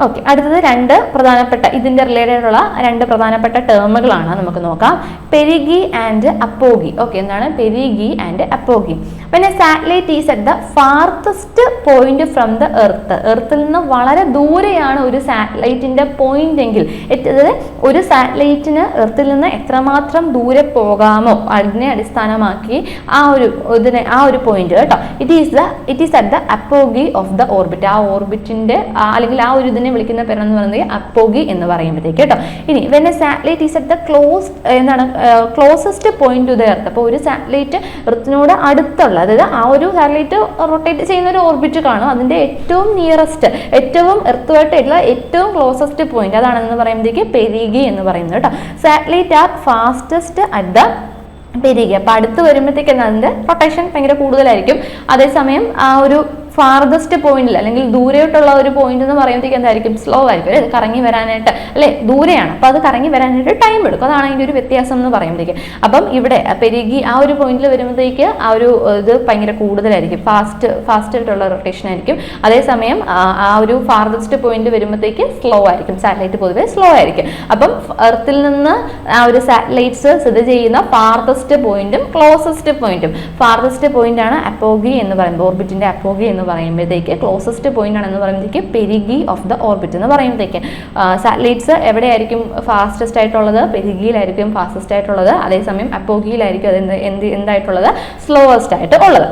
S1: ഓക്കെ, അടുത്തത് 2 പ്രധാനപ്പെട്ട ഇതിന്റെ റിലേറ്റഡ് ഉള്ള 2 പ്രധാനപ്പെട്ട ടേമുകളാണ് നമുക്ക് നോക്കാം. പെരിഗി ആൻഡ് അപ്പോഗി. ഓക്കെ, എന്താണ് പെരിഗി and അപ്പോഗി? When a satellite is at the farthest point from the earth, എർത്തിൽ നിന്ന് വളരെ ദൂരെയാണ് ഒരു സാറ്റലൈറ്റിന്റെ പോയിന്റ് എങ്കിൽ, ഒരു സാറ്റലൈറ്റിന് എർത്തിൽ നിന്ന് എത്രമാത്രം ദൂരെ പോകാമോ അതിനെ അടിസ്ഥാനമാക്കി ആ ഒരു പോയിന്റ് കേട്ടോ, it is at the apogee of the orbit. ആ ഓർബിറ്റിന്റെ അല്ലെങ്കിൽ ആ ഒരു ഇതിനെ വിളിക്കുന്ന പേരെന്ന് പറയുന്നത് അപ്പോഗി എന്ന് പറയുമ്പോഴത്തേക്ക് കേട്ടോ. ഇനി when a satellite is at the closest point two the earth, അപ്പോൾ ഒരു സാറ്റലൈറ്റ് എർത്തിനോട് അടുത്തുള്ള, അതായത് ആ ഒരു സാറ്റലൈറ്റ് റൊട്ടേറ്റ് ചെയ്യുന്ന ഒരു ഓർബിറ്റ് കാണും, അതിന്റെ ഏറ്റവും നിയറസ്റ്റ്, ഏറ്റവും എർത്തുമായിട്ടുള്ള ഏറ്റവും ക്ലോസസ്റ്റ് പോയിന്റ്, അതാണെന്ന് പറയുമ്പോഴത്തേക്ക് പെരിഗി എന്ന് പറയുന്നത് കേട്ടോ. Satellite are fastest at the perigee. അപ്പോൾ അടുത്ത് വരുമ്പോഴത്തേക്കും അതിൻ്റെ റൊട്ടേഷൻ ഭയങ്കര കൂടുതലായിരിക്കും. അതേസമയം ആ ഒരു ഫാർദസ്റ്റ് പോയിന്റിൽ അല്ലെങ്കിൽ ദൂരെയായിട്ടുള്ള ഒരു പോയിന്റ് എന്ന് പറയുമ്പോഴത്തേക്ക് എന്തായിരിക്കും, സ്ലോ ആയിരിക്കും അല്ലേ, കറങ്ങി വരാനായിട്ട് അല്ലേ, ദൂരെയാണ്, അപ്പോൾ അത് കറങ്ങി വരാനായിട്ട് ടൈം എടുക്കും. അതാണ് അതിൻ്റെ ഒരു വ്യത്യാസം എന്ന് പറയുമ്പോഴത്തേക്ക്. അപ്പം ഇവിടെ പെരുകി ആ ഒരു പോയിന്റിൽ വരുമ്പോഴത്തേക്ക് ആ ഒരു ഇത് ഭയങ്കര കൂടുതലായിരിക്കും, ഫാസ്റ്റ് ആയിട്ടുള്ള റൊട്ടേഷൻ ആയിരിക്കും. അതേസമയം ആ ഒരു ഫാർദസ്റ്റ് പോയിന്റ് വരുമ്പോഴത്തേക്ക് സ്ലോ ആയിരിക്കും, സാറ്റലൈറ്റ് പൊതുവെ സ്ലോ ആയിരിക്കും. അപ്പം എർത്തിൽ നിന്ന് ആ ഒരു സാറ്റലൈറ്റ്സ് സ്ഥിതി ചെയ്യുന്ന ഫാർദസ്റ്റ് പോയിന്റും ക്ലോസസ്റ്റ് പോയിന്റും, ഫാർദസ്റ്റ് പോയിന്റ് ആണ് അപ്പോഗി എന്ന് പറയുമ്പോൾ, ഓർബിറ്റിന്റെ അപ്പോഗി എന്ന് പറയുമ്പോഴത്തേക്ക്, ക്ലോസസ്റ്റ് പോയിന്റ് ആണെന്ന് പറയുമ്പോഴത്തേക്ക് പെരിഗി ഓഫ് ദ ഓർബിറ്റ് എന്ന് പറയുമ്പോഴത്തേക്ക്. സാറ്റലൈറ്റ്സ് എവിടെയായിരിക്കും ഫാസ്റ്റസ്റ്റ് ആയിട്ടുള്ളത്, പെരിഗിയിലായിരിക്കും ഫാസ്റ്റസ്റ്റ് ആയിട്ടുള്ളത്. അതേസമയം അപ്പോഗിയിലായിരിക്കും അത് എന്തായിട്ടുള്ളത്, സ്ലോവസ്റ്റ് ആയിട്ട് ഉള്ളത്.